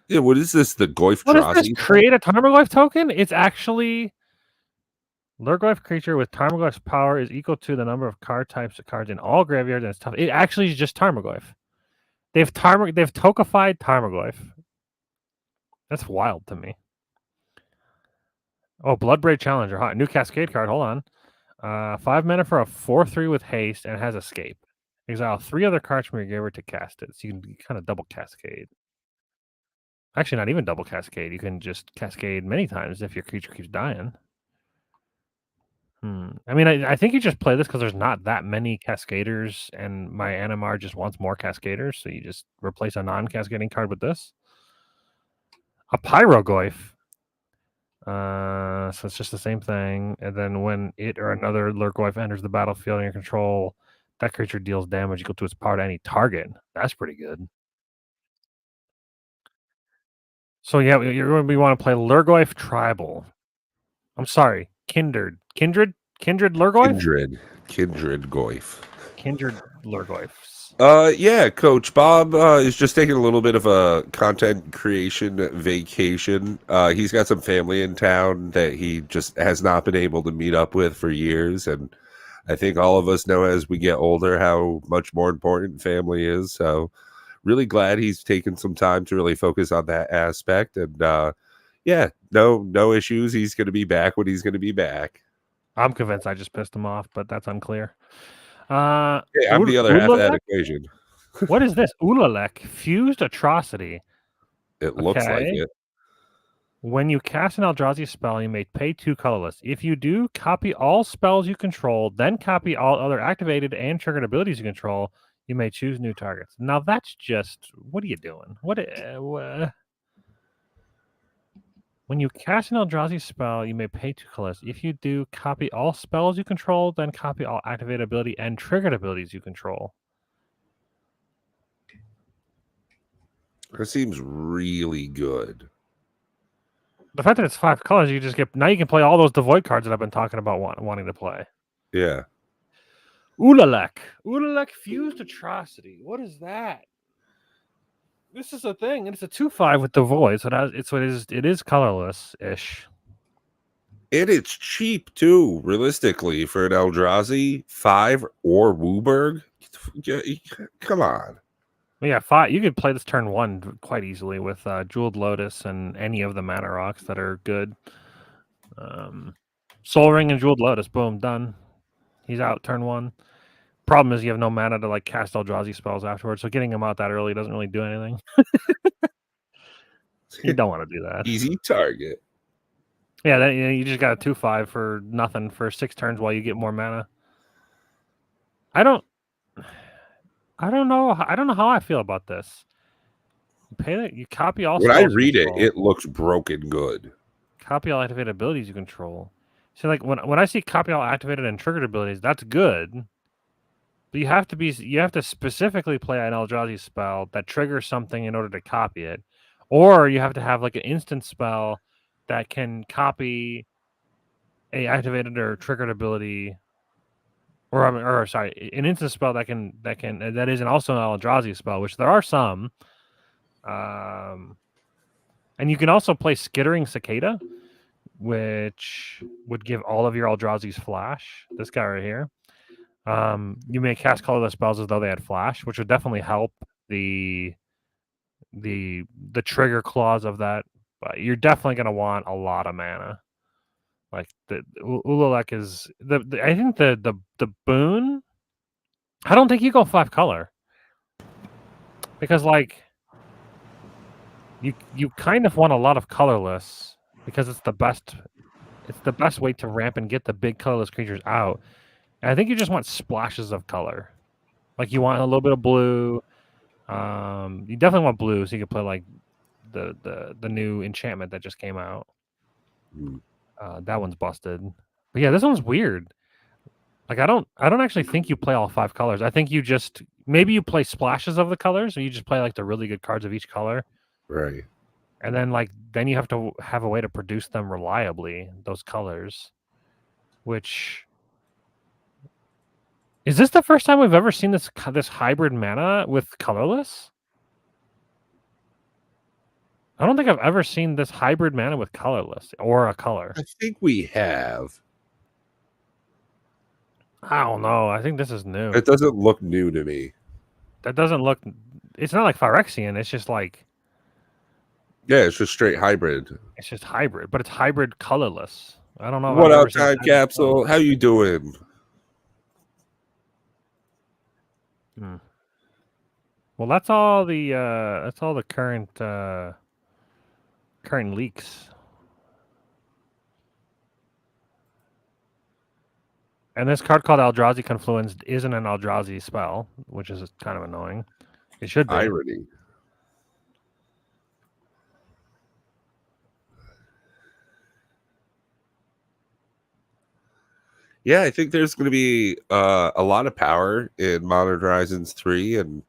Yeah, what is this? The What is this? Goiftrosity? Create a Tarmogoyf token? It's actually Lurgoyf creature with Tarmogoyf's power is equal to the number of card types of cards in all graveyards, and it's tough. It actually is just Tarmogoyf. They've tokified Tarmogoyf. That's wild to me. Oh, Bloodbraid Challenger. Huh? New Cascade card. Hold on. 5 mana for a 4/3 with haste and has escape. Exile 3 other cards from your graveyard to cast it. So you can kind of double cascade. Actually, not even double cascade. You can just cascade many times if your creature keeps dying. I mean, I think you just play this because there's not that many Cascaders, and my Animar just wants more Cascaders, so you just replace a non-cascading card with this. A Pyrogoyf. So it's just the same thing, and then when it or another Lurgoyf enters the battlefield in your control, that creature deals damage equal to its power to any target. That's pretty good. So yeah, we want to play Lurgoyf Tribal. I'm sorry, Kindred Lurgoyf? Kindred Goif. Kindred Lurgoyfs. Yeah, Coach Bob is just taking a little bit of a content creation vacation. He's got some family in town that he just has not been able to meet up with for years, and I think all of us know as we get older how much more important family is. So, really glad he's taken some time to really focus on that aspect. And yeah, no issues. He's going to be back when he's going to be back. I'm convinced I just pissed him off, but that's unclear. Yeah, I'm the other half of that equation. What is this? Ulalek, Fused Atrocity. It looks like it. When you cast an Eldrazi spell, you may pay 2 colorless. If you do, copy all spells you control, then copy all other activated and triggered abilities you control. You may choose new targets. Now that's just, what are you doing? When you cast an Eldrazi spell, you may pay 2 colors. If you do, copy all spells you control, then copy all activated ability and triggered abilities you control. That seems really good. The fact that it's 5 colors, you just get, now you can play all those Devoid cards that I've been talking about wanting to play. Yeah. Ulalek Fused Atrocity. What is that? This is a thing, and it's a 2/5 with Devoid, so it is colorless-ish. And it's cheap too, realistically, for an Eldrazi 5 or Wooburg. Come on. Yeah, 5. You could play this turn 1 quite easily with Jeweled Lotus and any of the mana rocks that are good. Soul Ring and Jeweled Lotus, boom, done. He's out turn 1. Problem is you have no mana to like cast Eldrazi spells afterwards, so getting him out that early doesn't really do anything. You don't want to do that. Easy target. Yeah, you just got a 2/5 for nothing for 6 turns while you get more mana. I don't know how I feel about this. You copy all. When I read it, it looks broken good. Copy all activated abilities you control. So like when I see copy all activated and triggered abilities, that's good. But you have to specifically play an Eldrazi spell that triggers something in order to copy it, or you have to have like an instant spell that can copy a activated or triggered ability, or sorry, an instant spell that isn't also an Eldrazi spell, which there are some. And you can also play Skittering Cicada, which would give all of your Eldrazi's flash. This guy right here. You may cast colorless spells as though they had flash, which would definitely help the trigger clause of that. But you're definitely going to want a lot of mana. Like the Ulalek is I think the boon. I don't think you go 5 color because like you kind of want a lot of colorless because it's the best. It's the best way to ramp and get the big colorless creatures out. And I think you just want splashes of color. Like you want a little bit of blue. You definitely want blue, so you can play like the new enchantment that just came out. That one's busted. But yeah, this one's weird. Like I don't actually think you play all 5 colors. I think you just maybe you play splashes of the colors, or you just play like the really good cards of each color. Right. And then you have to have a way to produce them reliably, those colors. Which is this the first time we've ever seen this hybrid mana with colorless? I don't think I've ever seen this hybrid mana with colorless or a color. I think we have. I don't know. I think this is new. It doesn't look new to me. That doesn't look. It's not like Phyrexian. It's just like. Yeah, it's just straight hybrid. It's just hybrid, but it's hybrid colorless. I don't know. What up, Time Capsule? How you doing? Well, that's all the current leaks. And this card called Eldrazi Confluence isn't an Eldrazi spell, which is kind of annoying. It should be. Irony. Yeah, I think there's going to be a lot of power in Modern Horizons 3, and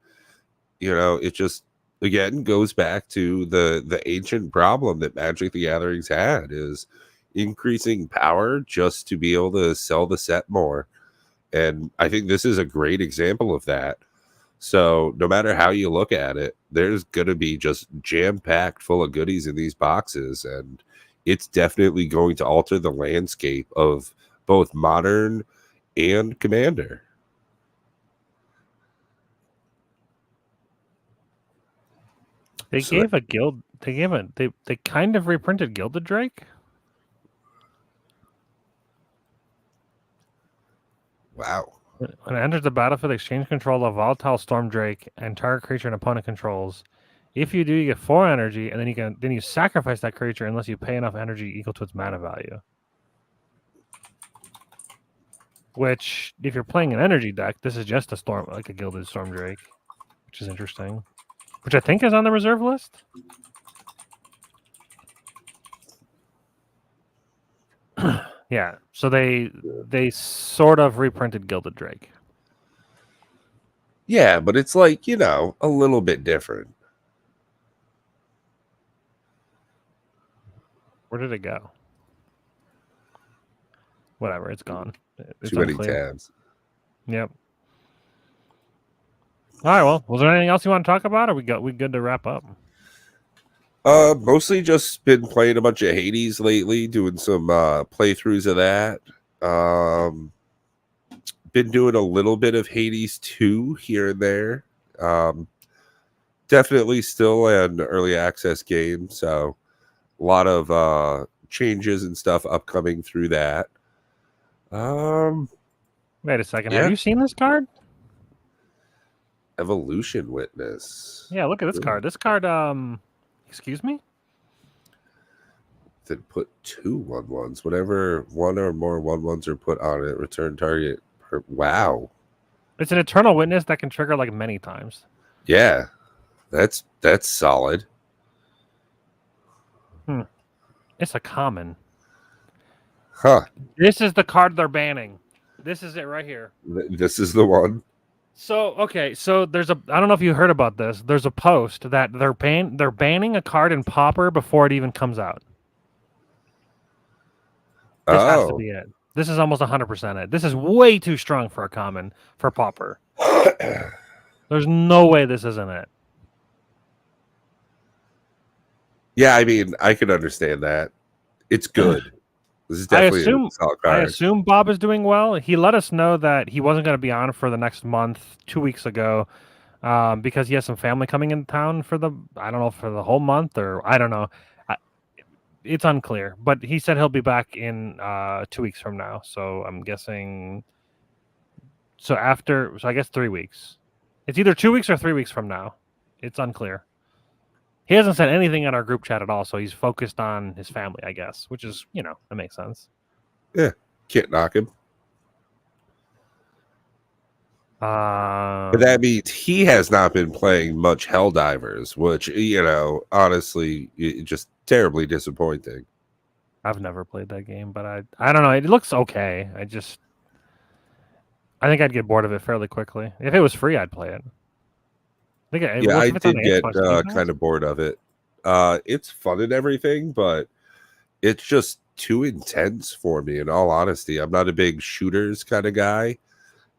it just again goes back to the ancient problem that Magic the Gathering's had is increasing power just to be able to sell the set more. And I think this is a great example of that. So no matter how you look at it, there's going to be just jam-packed full of goodies in these boxes, and it's definitely going to alter the landscape of both Modern and Commander. They kind of reprinted Gilded Drake. Wow. When it enters the battlefield, exchange control of Volatile Storm Drake and target creature an opponent controls. If you do, you get 4 energy, and then you sacrifice that creature unless you pay enough energy equal to its mana value. Which, if you're playing an energy deck, this is just a Gilded Storm Drake, which is interesting. Which I think is on the reserve list. Yeah, so they sort of reprinted Gilded Drake. Yeah, but it's like, a little bit different. Where did it go? Whatever, it's gone. It's Too many tabs. Yep. All right, well, was there anything else you want to talk about, or we good to wrap up? Mostly just been playing a bunch of Hades lately, doing some playthroughs of that. Been doing a little bit of Hades 2 here and there. Definitely still an early access game, so a lot of changes and stuff upcoming through that. Wait a second. Yeah. Have you seen this card? Evolution Witness. Yeah, look at this card. This card, excuse me? Then put 2 1/1s. Whenever 1 or more 1/1s are put on it, return target. Wow. It's an Eternal Witness that can trigger like many times. Yeah. That's solid. It's a common. Huh. This is the card they're banning. This is it right here. This is the one. So, okay, so I don't know if you heard about this. There's a post that they're banning a card in Pauper before it even comes out. This has to be it. This is almost 100% it. This is way too strong for a common for pauper. There's no way this isn't it. Yeah, I mean, I can understand that. It's good. This is definitely a solid I card. assume Bob is doing well. He let us know that he wasn't going to be on for the next month 2 weeks ago, because he has some family coming in town for for the whole month, or I don't know. It's unclear, but he said he'll be back in 2 weeks from now. So I'm guessing. So I guess 3 weeks. It's either 2 weeks or 3 weeks from now. It's unclear. He hasn't said anything in our group chat at all, so he's focused on his family, I guess, which is, that makes sense. Yeah, can't knock him. But that means he has not been playing much Helldivers, which, honestly, just terribly disappointing. I've never played that game, but I don't know. It looks okay. I think I'd get bored of it fairly quickly. If it was free, I'd play it. I did get kind of bored of it. It's fun and everything, but it's just too intense for me, in all honesty. I'm not a big shooters kind of guy,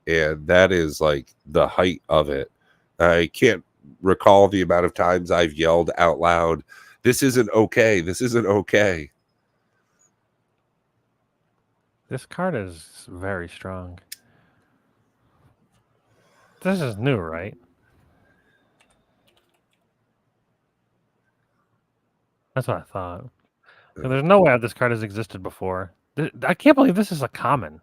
and that is like the height of it. I can't recall the amount of times I've yelled out loud, "This isn't okay. This isn't okay." This card is very strong. This is new, right? That's what I thought. There's no way this card has existed before. I can't believe this is a common.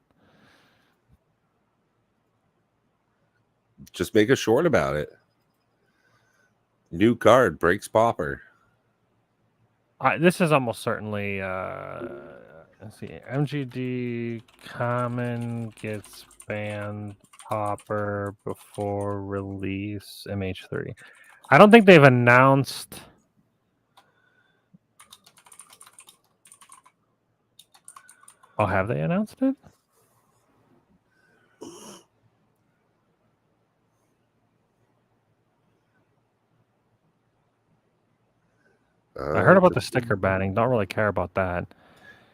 Just make a short about it. New card breaks pauper. This is almost certainly. Let's see. MGD common gets banned pauper before release. MH3. I don't think they've announced. Oh, have they announced it? I heard about the sticker banning. Don't really care about that.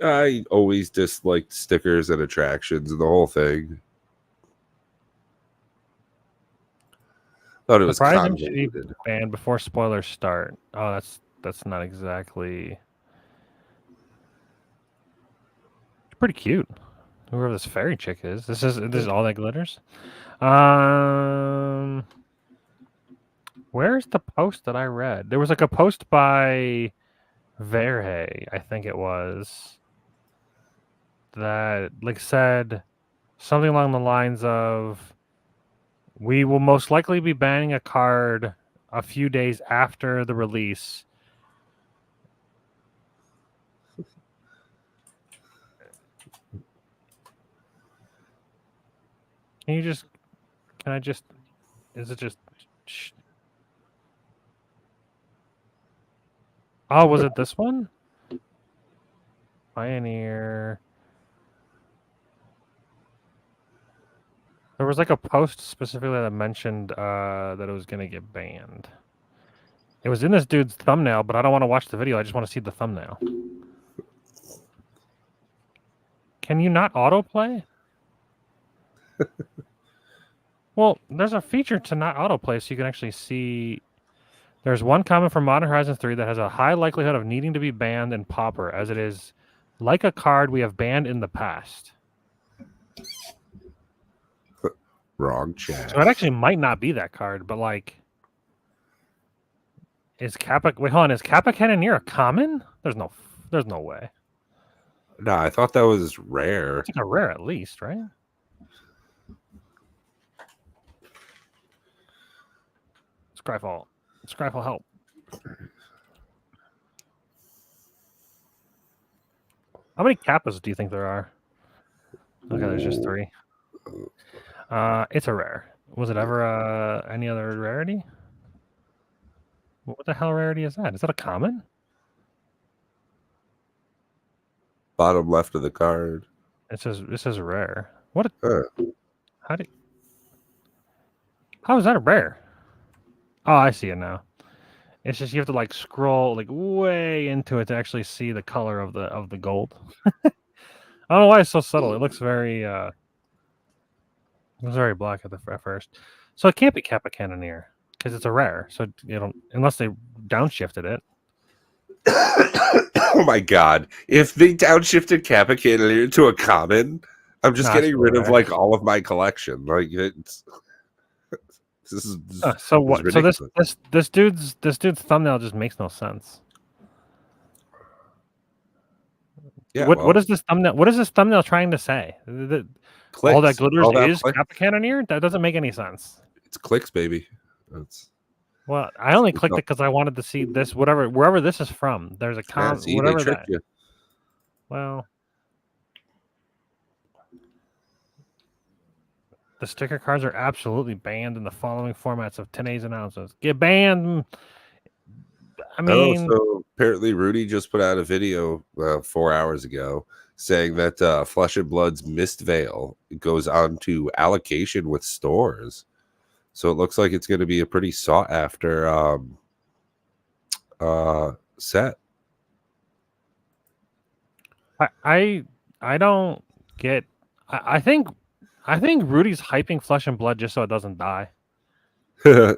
I always disliked stickers and attractions and the whole thing. Thought it was convoluted. Banned before spoilers start. Oh, that's not exactly. It's pretty cute. Whoever this fairy chick is. This is all that glitters. Where's the post that I read? There was like a post by Verhey, I think it was, that said something along the lines of, "We will most likely be banning a card a few days after the release." Is it just... Oh, was it this one? Pioneer. There was like a post specifically that mentioned that it was going to get banned. It was in this dude's thumbnail, but I don't want to watch the video. I just want to see the thumbnail. Can you not autoplay? Well, there's a feature to not autoplay, so you can actually see. There's one comment from Modern Horizons 3 that has a high likelihood of needing to be banned in Pauper, as it is like a card we have banned in the past. Wrong chat. So it actually might not be that card, but is Kappa... Wait, hold on. Is Kappa Cannoneer a common? There's no way. No, I thought that was rare. It's like a rare at least, right? Scryfall, help. How many Kappas do you think there are? Okay, there's just 3. It's a rare. Was it ever any other rarity? What the hell rarity is that? Is that a common? Bottom left of the card. It says rare. What? How is that a rare? Oh, I see it now. It's just you have to scroll way into it to actually see the color of the gold. I don't know why it's so subtle. It looks very black at first. So it can't be Kappa Cannoneer because it's a rare. So unless they downshifted it. Oh my god! If they downshifted Kappa Cannoneer to a common, I'm just getting rid of like all of my collection. Like this is so what? ridiculous. So this dude's thumbnail just makes no sense. Yeah. What is this thumbnail? What is this thumbnail trying to say? Clicks. All that glitters is clicks. Kappa Cannoneer? That doesn't make any sense. It's clicks, baby. Well, I only clicked it because I wanted to see this, wherever this is from. There's a whatever that. You. Well, the sticker cards are absolutely banned in the following formats of today's announcements. Get banned. I mean, so apparently Rudy just put out a video 4 hours ago saying that Flesh and Blood's Mist Veil goes on to allocation with stores. So it looks like it's going to be a pretty sought after set. I don't get. I think Rudy's hyping Flesh and Blood just so it doesn't die. I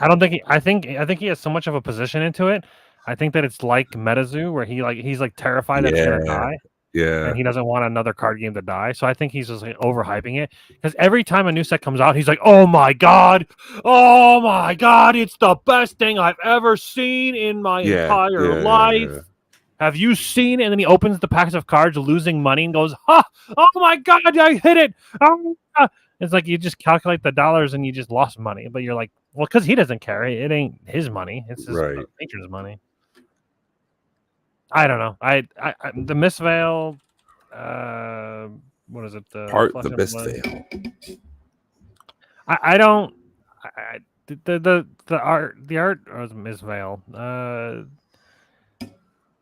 don't think I think he has so much of a position into it. I think that it's like MetaZoo where he's terrified that it's gonna die. Yeah. And he doesn't want another card game to die. So I think he's just overhyping it. Because every time a new set comes out, he's like, oh my god, it's the best thing I've ever seen in my entire life. Yeah. Have you seen it? And then he opens the packs of cards losing money and goes, oh my god, I hit it. It's like you just calculate the dollars and you just lost money. But you're like, well, because he doesn't care. It ain't his money. It's his patron's money. I don't know. The Mist Veil, what is it? The Mist Veil. I don't. The art of Mist Veil.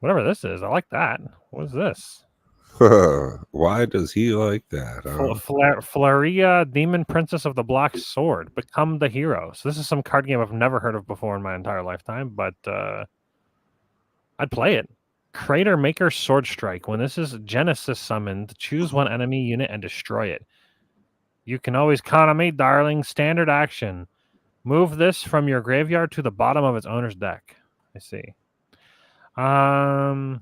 Whatever this is, I like that. What is this? Why does he like that? Flaria, Demon Princess of the Black Sword. Become the hero. So this is some card game I've never heard of before in my entire lifetime, but I'd play it. Crater Maker Sword Strike. When this is Genesis summoned, choose one enemy unit and destroy it. You can always count on me, darling. Standard action. Move this from your graveyard to the bottom of its owner's deck. I see. I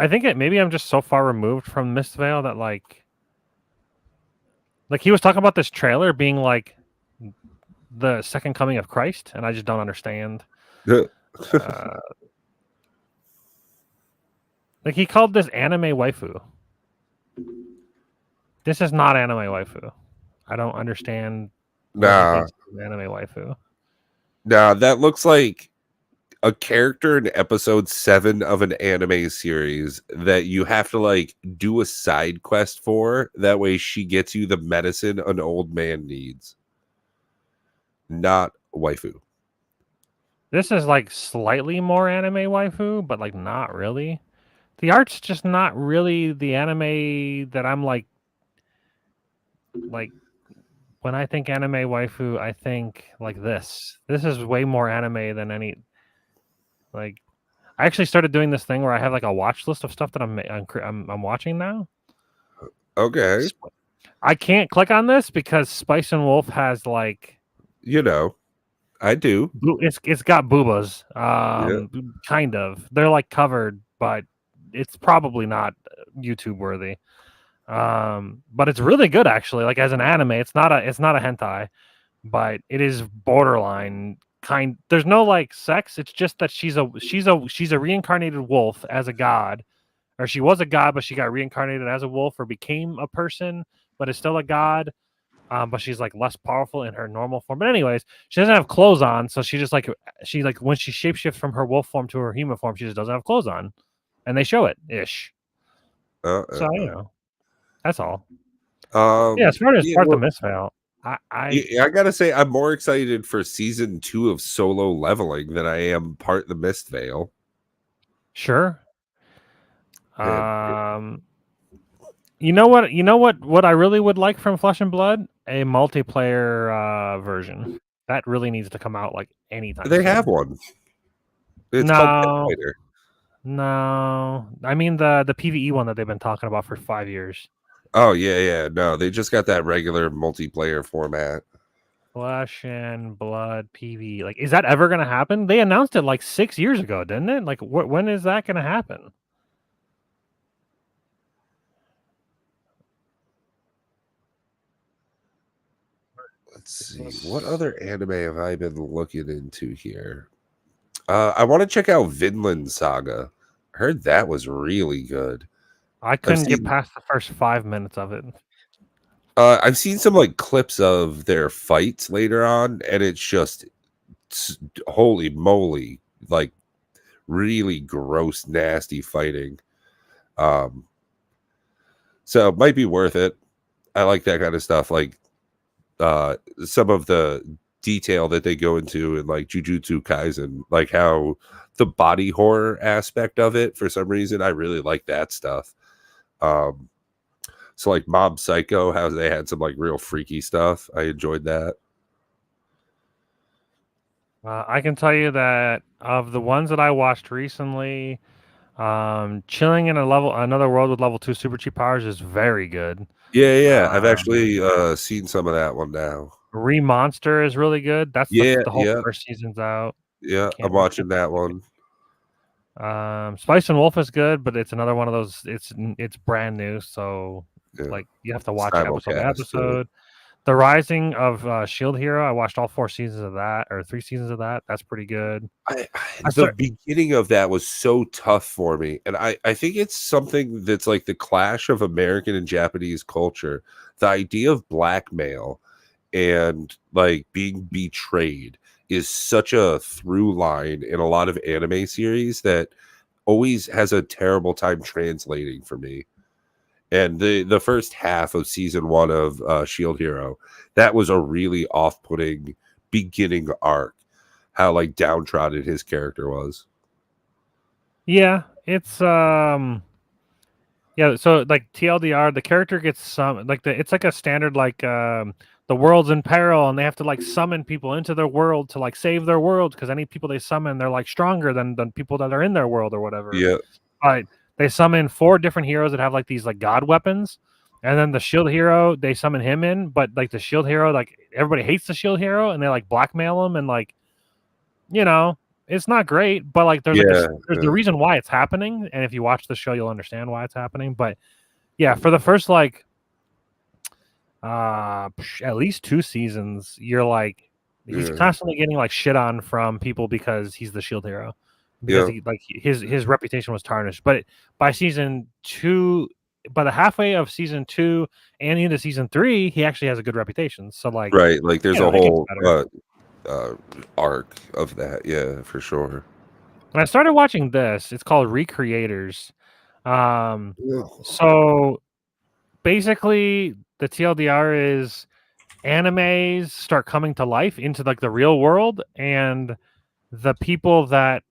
think maybe I'm just so far removed from Mist Veil that like he was talking about this trailer being like the second coming of Christ, and I just don't understand. Like he called this anime waifu. This is not anime waifu. I don't understand. Nah, anime waifu. Nah, that looks like a character in episode 7 of an anime series that you have to like do a side quest for. That way she gets you the medicine an old man needs. Not waifu. This is like slightly more anime waifu, but like not really. The art's just not really the anime that I'm like when I think anime waifu, I think like this. This is way more anime than any. Like, I actually started doing this thing where I have like a watch list of stuff that I'm watching now. Okay. I can't click on this because Spice and Wolf has like. You know, I do. It's got boobas, kind of. They're like covered, but it's probably not YouTube worthy. But it's really good actually. Like as an anime, it's not a hentai, but it is borderline kind. There's no like sex. It's just that she's a reincarnated wolf as a god, or she was a god, but she got reincarnated as a wolf or became a person, but is still a god. But she's like less powerful in her normal form. But anyways, she doesn't have clothes on, so she when she shapeshifts from her wolf form to her human form, she just doesn't have clothes on, and they show it ish. So you know, that's all. Yeah, as far as part of the Mist Veil, I gotta say I'm more excited for season 2 of Solo Leveling than I am part the Mist Veil. Sure. You know what I really would like from Flesh and Blood? A multiplayer version. That really needs to come out like anytime. They have one. It's called Pit No, Fighter. no. I mean the PvE one that they've been talking about for 5 years. Oh yeah, yeah. No, they just got that regular multiplayer format. Flesh and Blood PvE. Like, is that ever gonna happen? They announced it like 6 years ago, didn't it? Like, when is that gonna happen? Let's see. What other anime have I been looking into here? I want to check out Vinland Saga. I heard that was really good. I I've couldn't get seen past the first 5 minutes of it. I've seen some like clips of their fights later on, and it's just holy moly, like really gross, nasty fighting. Um, so it might be worth it. I like that kind of stuff. Like some of the detail that they go into in like Jujutsu Kaisen, like how the body horror aspect of it, for some reason, I really like that stuff. Um, so like Mob Psycho, how they had some like real freaky stuff. I enjoyed that. I can tell you that of the ones that I watched recently, chilling in another world with level 2 super cheap powers is very good. Yeah, yeah. I've Um, actually seen some of that one now. Remonster is really good. That's Yeah, the whole yeah, first season's out. yeah. I'm Can't wait to watching that finish it. one. Spice and Wolf is good, but it's another one of those. It's brand new, so Yeah. like you have to watch it episode by Simulcast. episode. The Rising of Shield Hero. I watched all 4 seasons of that, or 3 seasons of that. That's pretty good. I The start. beginning of that was so tough for me. And I think it's something that's like the clash of American and Japanese culture. The idea of blackmail and like being betrayed is such a through line in a lot of anime series that always has a terrible time translating for me. And the first half of season one of Shield Hero, that was a really off-putting beginning arc. How like downtrodden his character was. Yeah, it's yeah. So like TLDR, the character gets some like it's like a standard like the world's in peril and they have to like summon people into their world to like save their world because any people they summon they're like stronger than people that are in their world or whatever. Yeah, But they summon 4 different heroes that have like these like god weapons. And then the shield hero, they summon him in, but like the shield hero, like everybody hates the shield hero and they like blackmail him and like, you know, it's not great, but like yeah, there's a yeah, reason why it's happening. And if you watch the show, you'll understand why it's happening. But yeah, for the first like at least 2 seasons, you're like he's yeah, constantly getting like shit on from people because he's the shield hero because yeah. he like his reputation was tarnished. But by season 2, by the halfway of season 2 and into season 3, he actually has a good reputation. So like, Right. Like there's a it gets whole better. uh arc of that. Yeah, for sure. When I started watching this, it's called Recreators. Um, Yeah. so basically the TLDR is animes start coming to life into like the real world, and the people that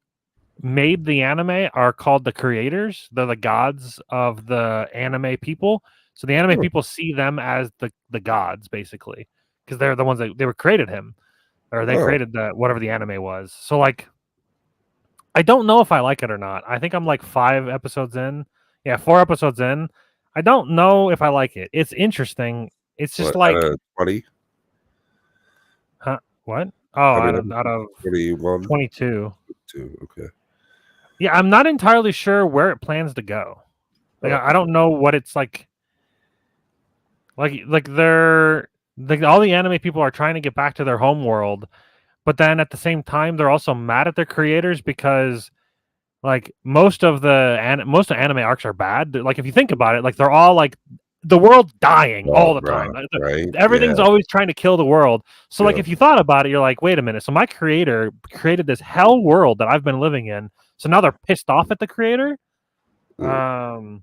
made the anime are called the creators. They're the gods of the anime people. So the anime Huh. people see them as the gods basically because they're the ones that they were created him or they Oh, created the whatever the anime was. So like I don't know if I like it or not. I think I'm like 5 episodes in. Yeah, 4 episodes in. I don't know if I like it. It's interesting. It's just what? Out like, of 20? huh? What? Oh, How many out episodes? of 21? 22. 2. Okay. Yeah, I'm not entirely sure where it plans to go. Like Oh, I don't know what it's like. Like they're like all the anime people are trying to get back to their home world, but then at the same time they're also mad at their creators because like most of anime arcs are bad. Like if you think about it, like they're all like the world's dying all oh, the time. Like, right. everything's Yeah. always trying to kill the world. So like Yeah. if you thought about it, you're like, wait a minute. So my creator created this hell world that I've been living in. So now they're pissed off at the creator. Yeah. And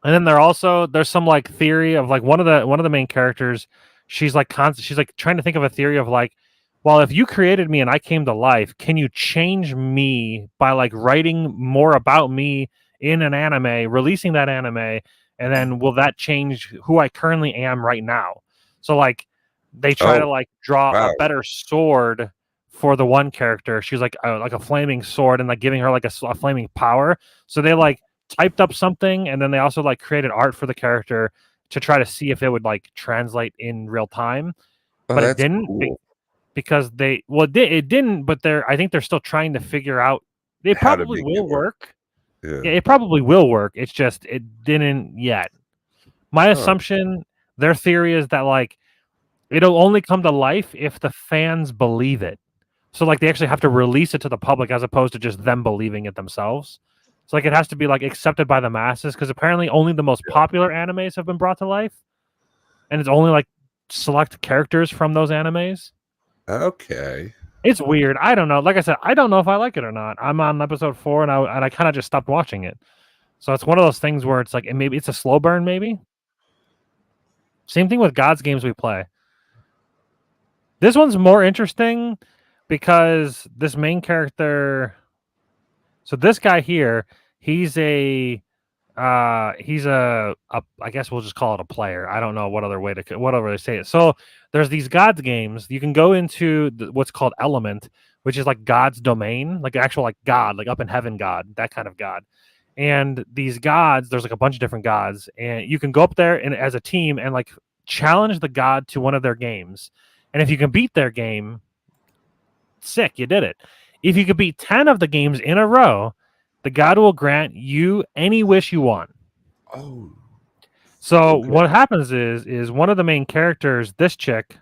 then there's some like theory of like one of the main characters. She's like she's like trying to think of a theory of like, well, if you created me and I came to life, can you change me by like writing more about me in an anime, releasing that anime, and then will that change who I currently am right now? So like they try to Oh, like draw a wow. better sword for the one character. She's like a flaming sword and like giving her like a flaming power. So they like typed up something, and then they also like created art for the character to try to see if it would like translate in real time, Oh, but it that's didn't cool. because it didn't. But I think they're still trying to figure out. It How to probably make it will work. work. Yeah. Yeah, it probably will work. It's just it didn't yet. My Huh. assumption, their theory is that like it'll only come to life if the fans believe it. So like they actually have to release it to the public as opposed to just them believing it themselves. So like it has to be like accepted by the masses because apparently only the most popular animes have been brought to life, and it's only like select characters from those animes. Okay. It's weird. I don't know. Like I said, I don't know if I like it or not. I'm on episode 4, and I kind of just stopped watching it. So it's one of those things where it's like maybe it's a slow burn. Maybe same thing with God's games we play. This one's more interesting because this main character. So this guy here, he's a I guess we'll just call it a player. I don't know what other way to whatever they say it. So there's these gods games. You can go into what's called element, which is like God's domain, like actual like God, like up in heaven God, that kind of God. And these gods, there's like a bunch of different gods, and you can go up there and as a team and like challenge the god to one of their games. And if you can beat their game, sick, you did it. If you could beat 10 of the games in a row, the god will grant you any wish you want. Oh. So Okay. what happens is one of the main characters, this chick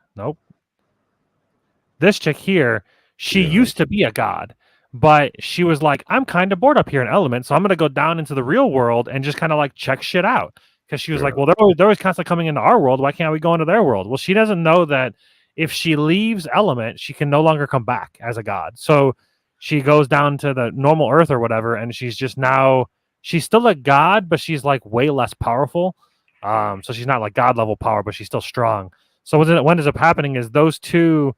here, she used to be a god, but she was like, I'm kind of bored up here in Element, so I'm gonna go down into the real world and just kind of like check shit out. Because she was like, well, they're always constantly coming into our world. Why can't we go into their world? Well, she doesn't know that if she leaves Element, she can no longer come back as a god. So she goes down to the normal Earth or whatever, and she's still a god, but she's like way less powerful. So she's not like god level power, but she's still strong. So what ends up happening is those two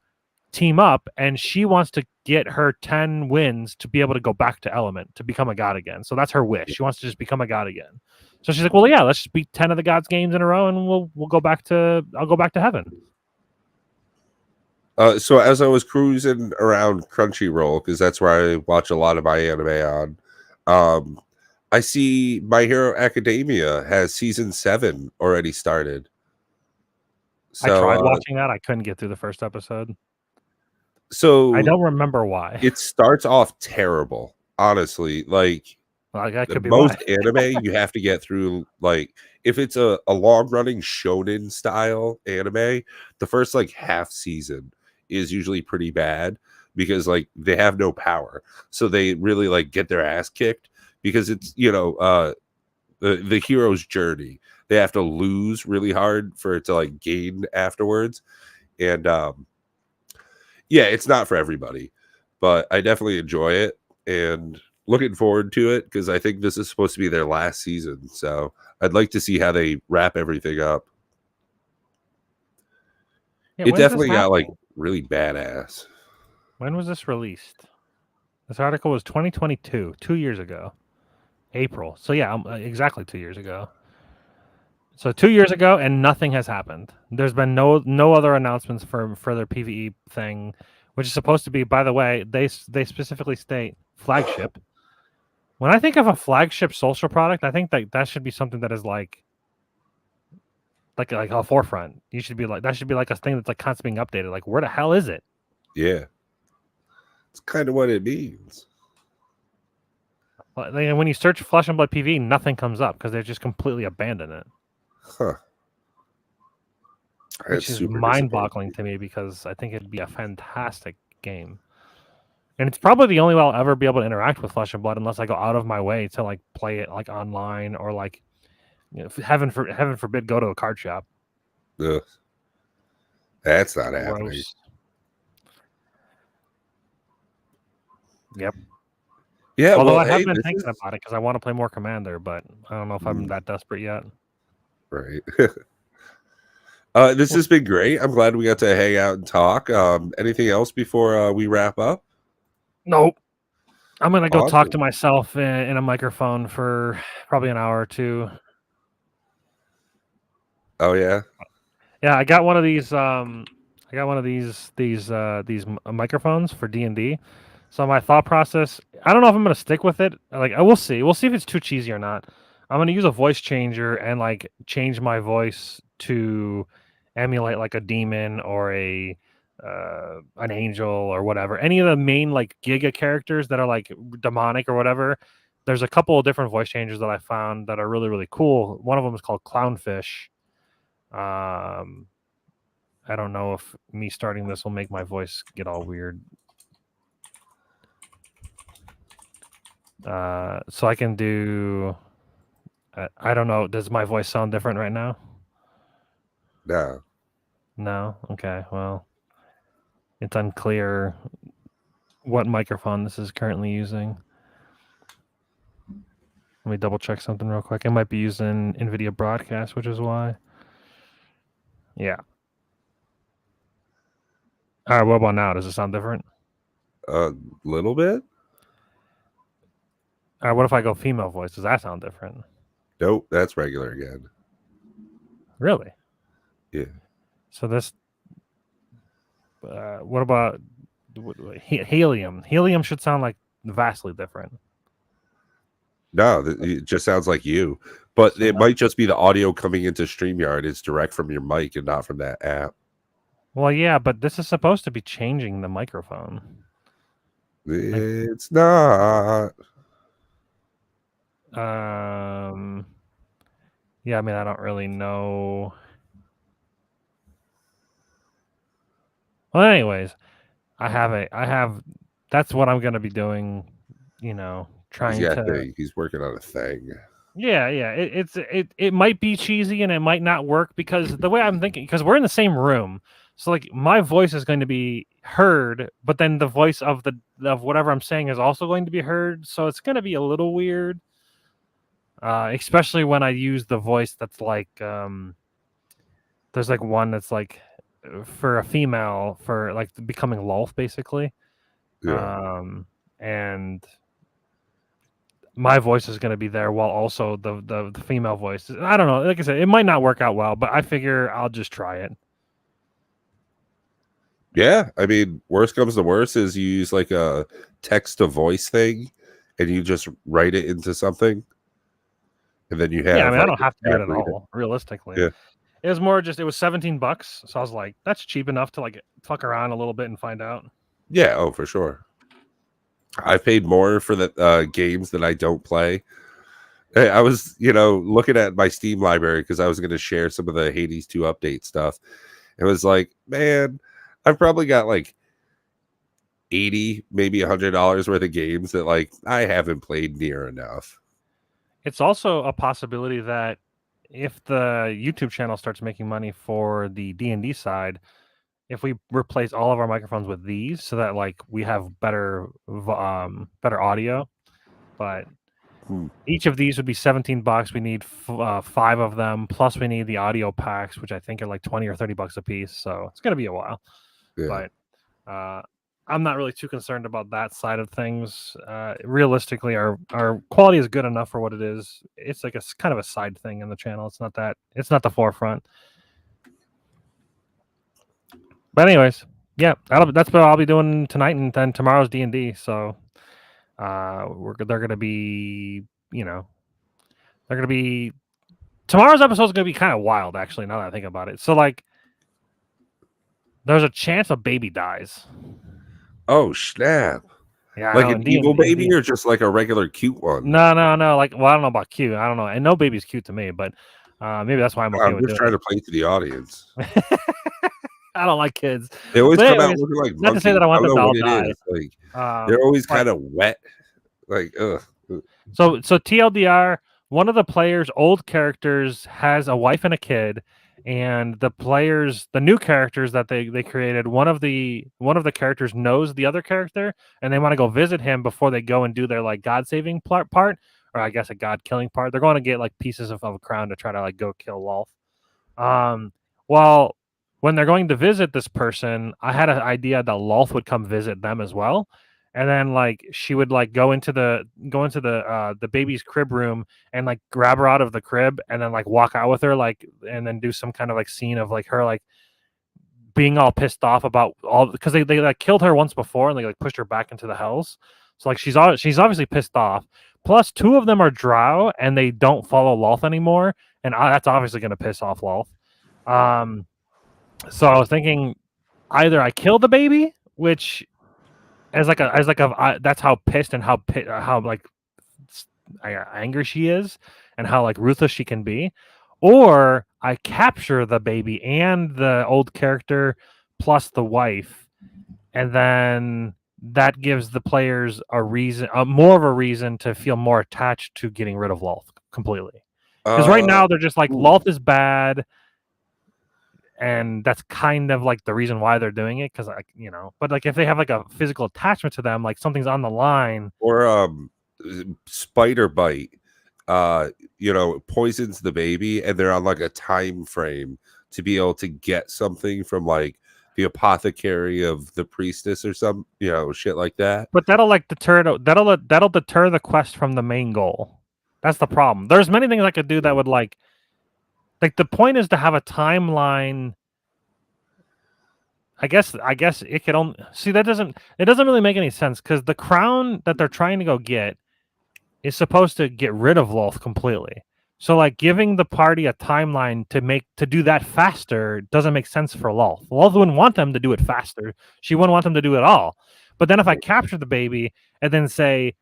team up, and she wants to get her 10 wins to be able to go back to Element to become a god again. So that's her wish. She wants to just become a god again. So she's like, well, yeah, let's just beat 10 of the gods games in a row, and I'll go back to heaven. So as I was cruising around Crunchyroll, because that's where I watch a lot of my anime on, I see My Hero Academia has season 7 already started. I tried So watching that. I couldn't get through the first episode. so I don't remember why. it starts off terrible, honestly. Like Well, that could be most why. anime, you have to get through, like, if it's a long running shonen style anime, the first like half season is usually pretty bad because like they have no power. So they really like get their ass kicked because it's, the hero's journey. They have to lose really hard for it to like gain afterwards. And yeah, it's not for everybody, but I definitely enjoy it and looking forward to it because I think this is supposed to be their last season. So I'd like to see how they wrap everything up. Yeah, It when's this definitely got like happening? really badass. When was this released? This article was 2022, 2 years ago. April. So yeah, exactly 2 years ago. So 2 years ago, and nothing has happened. There's been no other announcements for their PVE thing, which is supposed to be. By the way, they specifically state flagship. When I think of a flagship social product, I think that should be something that is like a forefront. You should be like that should be like a thing that's like constantly being updated. Like where the hell is it? Yeah, it's kind of what it means. Like, when you search Flesh and Blood PVE, nothing comes up because they've just completely abandoned it. Huh. Which is mind-boggling to me because I think it'd be a fantastic game. And it's probably the only way I'll ever be able to interact with Flesh and Blood unless I go out of my way to like play it like online or like heaven forbid go to a card shop. Ugh. That's not happening. Yep. Yeah, although well, I have been thinking about it because I want to play more Commander, but I don't know if I'm that desperate yet. Right. This has been great. I'm glad we got to hang out and talk. Anything else before we wrap up? Nope. I'm gonna go talk Awesome. to myself in a microphone for probably an hour or two. Oh yeah. Yeah, I got one of these. I I got one of these microphones for D&D. So my thought process, I don't know if I'm gonna stick with it. Like I will see. We'll see if it's too cheesy or not. I'm gonna use a voice changer and like change my voice to emulate like a demon or a an angel or whatever. Any of the main like Giga characters that are like demonic or whatever. There's a couple of different voice changers that I found that are really really cool. One of them is called Clownfish. Um, I don't know if me starting this will make my voice get all weird. So I can do. I don't know. Does my voice sound different right now? No. No. Okay. Well, it's unclear what microphone this is currently using. Let me double check something real quick. It might be using NVIDIA Broadcast, which is why. Yeah. All right. What about now? Does it sound different? A little bit. All right. What if I go female voice? Does that sound different? Nope, that's regular again. Really? Yeah. So this. What about helium? Helium should sound like vastly different. No, it just sounds like you. But it might just be the audio coming into StreamYard. It's direct from your mic and not from that app. Well, yeah, but this is supposed to be changing the microphone. It's not. Yeah, I mean, I don't really know. Well, anyways, I have. That's what I'm gonna be doing. You know, trying to. He's working on a thing. Yeah, yeah. It might be cheesy and it might not work because the way I'm thinking, because we're in the same room, so like my voice is going to be heard, but then the voice of whatever I'm saying is also going to be heard, so it's going to be a little weird. Especially when I use the voice that's like there's like one that's like for a female for like becoming Lolth basically. Yeah. And my voice is going to be there while also the female voice. I don't know. Like I said, it might not work out well, but I figure I'll just try it. Yeah, I mean, worst comes to worst is you use like a text to voice thing and you just write it into something. And then you have Yeah, I mean, I like don't have to do it at read it. all, realistically. Yeah. It was more just, it was $17. So I was like, that's cheap enough to like fuck around a little bit and find out. Yeah, oh, for sure. I've paid more for the games that I don't play. I was, looking at my Steam library because I was going to share some of the Hades 2 update stuff. It was like, man, I've probably got like 80, maybe $100 worth of games that like I haven't played near enough. It's also a possibility that if the YouTube channel starts making money for the D&D side, if we replace all of our microphones with these so that like we have better audio, but each of these would be $17. We need 5 of them, plus we need the audio packs, which I think are like $20 or $30 a piece. So it's gonna be a while. Yeah. But I'm not really too concerned about that side of things. Realistically, our quality is good enough for what it is. It's like a kind of a side thing in the channel. It's not the forefront. But anyways, yeah, that's what I'll be doing tonight, and then tomorrow's D&D. So they're gonna be, tomorrow's episode is gonna be kind of wild, actually. Now that I think about it, so like, there's a chance a baby dies. Oh snap! Yeah, like an evil baby or just like a regular cute one? No. Like, well, I don't know about cute. I don't know, and no baby's cute to me, but maybe that's why I'm okay with just doing trying it. to play to the audience. I don't like kids. They always come out looking like monkeys. Not to say that I want them to all die. Like, they're always kind of wet. Like, ugh. So TLDR, one of the players' old characters has a wife and a kid, and the new characters that they created, one of the characters knows the other character, and they want to go visit him before they go and do their like god saving part, or I guess a god killing part. They're going to get like pieces of a crown to try to like go kill Lolth. Well, when they're going to visit this person, I had an idea that Lolth would come visit them as well. And then like she would like go into the baby's crib room and like grab her out of the crib and then like walk out with her, like, and then do some kind of like scene of like her like being all pissed off about all because they like killed her once before and they like pushed her back into the hells. So like she's obviously pissed off. Plus, two of them are drow and they don't follow Loth anymore, and that's obviously going to piss off Loth. So I was thinking either I kill the baby, which as like a that's how pissed and how like angry she is and how like ruthless she can be, or I capture the baby and the old character plus the wife, and then that gives the players a reason, more of a reason to feel more attached to getting rid of Loth completely. Because right now they're just like Loth is bad, and that's kind of like the reason why they're doing it. Because like but like if they have like a physical attachment to them, like something's on the line, or spider bite, poisons the baby, and they're on like a time frame to be able to get something from like the apothecary of the priestess or some shit like that. But that'll like deter that'll deter the quest from the main goal. That's the problem. There's many things I could do that would like the point is to have a timeline. I guess it could only see that it doesn't really make any sense because the crown that they're trying to go get is supposed to get rid of Loth completely. So like giving the party a timeline to do that faster doesn't make sense for Loth. Loth wouldn't want them to do it faster. She wouldn't want them to do it all. But then if I capture the baby and then say,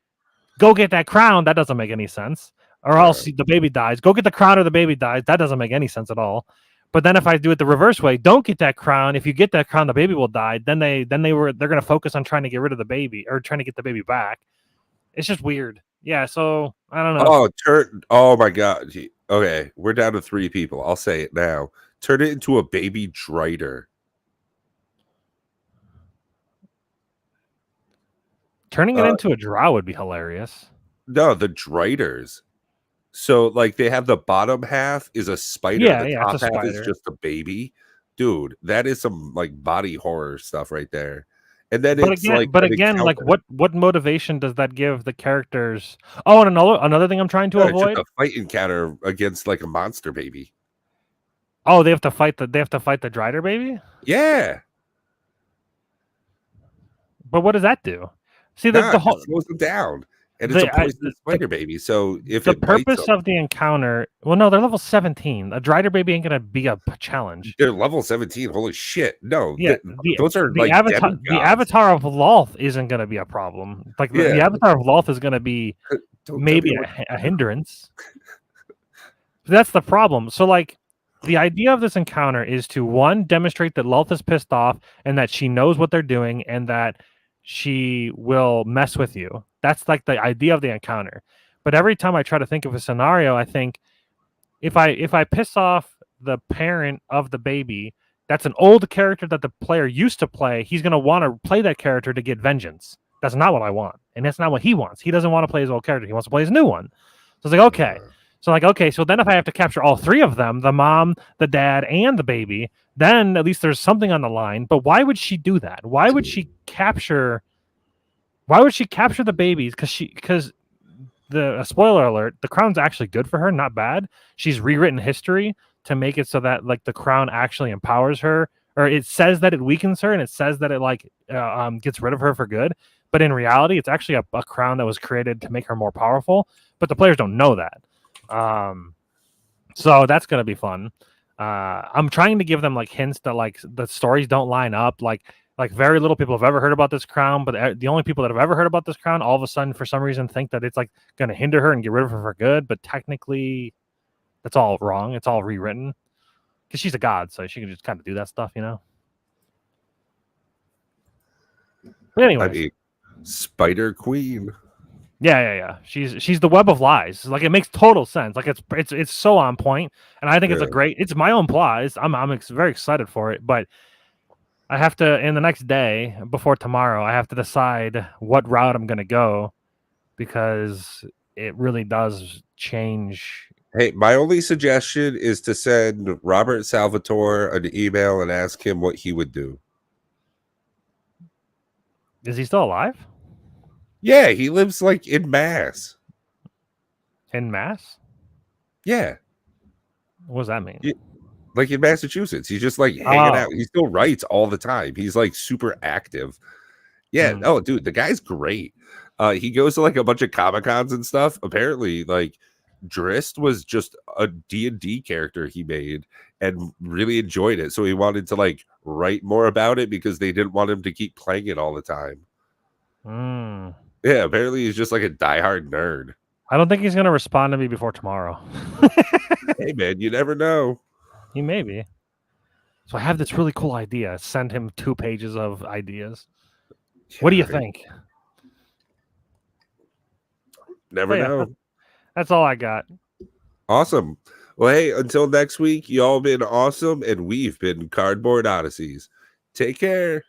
go get that crown, that doesn't make any sense. Or else the baby dies. Go get the crown or the baby dies. That doesn't make any sense at all. But then if I do it the reverse way, don't get that crown. If you get that crown, the baby will die. Then they're going to focus on trying to get rid of the baby or trying to get the baby back. It's just weird. Yeah, so I don't know. Oh my god. Okay, we're down to 3 people. I'll say it now. Turn it into a baby Drider. Turning it into a drow would be hilarious. No, the Driders. So like they have the bottom half is a spider, the top half is just a baby. Dude, that is some like body horror stuff right there. And then what motivation does that give the characters? Oh, and another thing I'm trying to avoid, just a fight encounter against like a monster baby. Oh, they have to fight the Drider baby? Yeah. But what does that do? See, the whole slows them down. And it's a poisonous spider baby. So if the purpose of the encounter, well, no, they're level 17. A Drider baby ain't gonna be a challenge. They're level 17. Holy shit! No, yeah, those are the like avatar. The avatar of Loth isn't gonna be a problem. Like the avatar of Loth is gonna be maybe a hindrance. That's the problem. So like, the idea of this encounter is to one, demonstrate that Loth is pissed off and that she knows what they're doing and that she will mess with you. That's like the idea of the encounter. But every time I try to think of a scenario, I think if I piss off the parent of the baby, that's an old character that the player used to play. He's going to want to play that character to get vengeance. That's not what I want. And that's not what he wants. He doesn't want to play his old character. He wants to play his new one. So it's like, okay. So then if I have to capture all 3 of them, the mom, the dad, and the baby, then at least there's something on the line. But why would she do that? Why would she capture the babies? Because spoiler alert, the crown's actually good for her, not bad. She's rewritten history to make it so that like the crown actually empowers her, or it says that it weakens her, and it says that it like gets rid of her for good. But in reality, it's actually a crown that was created to make her more powerful. But the players don't know that. So that's gonna be fun. I'm trying to give them like hints that like the stories don't line up. Like very little people have ever heard about this crown, but the only people that have ever heard about this crown all of a sudden for some reason think that it's like going to hinder her and get rid of her for good. But technically, that's all wrong. It's all rewritten because she's a god, so she can just kind of do that stuff, But anyway, Spider Queen. Yeah. She's the web of lies. Like it makes total sense. Like it's so on point, and I think it's my own plot. I'm very excited for it, but I have to, in the next day before tomorrow, I have to decide what route I'm going to go because it really does change. Hey, my only suggestion is to send Robert Salvatore an email and ask him what he would do. Is he still alive? Yeah, he lives like in Mass. In Mass? Yeah. What does that mean? like in Massachusetts. He's just like hanging out. Oh. He still writes all the time. He's like super active. Yeah. Mm. Oh, dude, the guy's great. He goes to like a bunch of Comic Cons and stuff. Apparently, like Drist was just a D&D character he made and really enjoyed it. So he wanted to like write more about it because they didn't want him to keep playing it all the time. Mm. Yeah, apparently he's just like a diehard nerd. I don't think he's gonna respond to me before tomorrow. Hey man, you never know. He may be. So I have this really cool idea. Send him 2 pages of ideas. What do you Yeah, right. think? Never But yeah, know. that's all I got. Awesome. Well, hey, until next week, y'all been awesome, and we've been Cardboard Odysseys. Take care.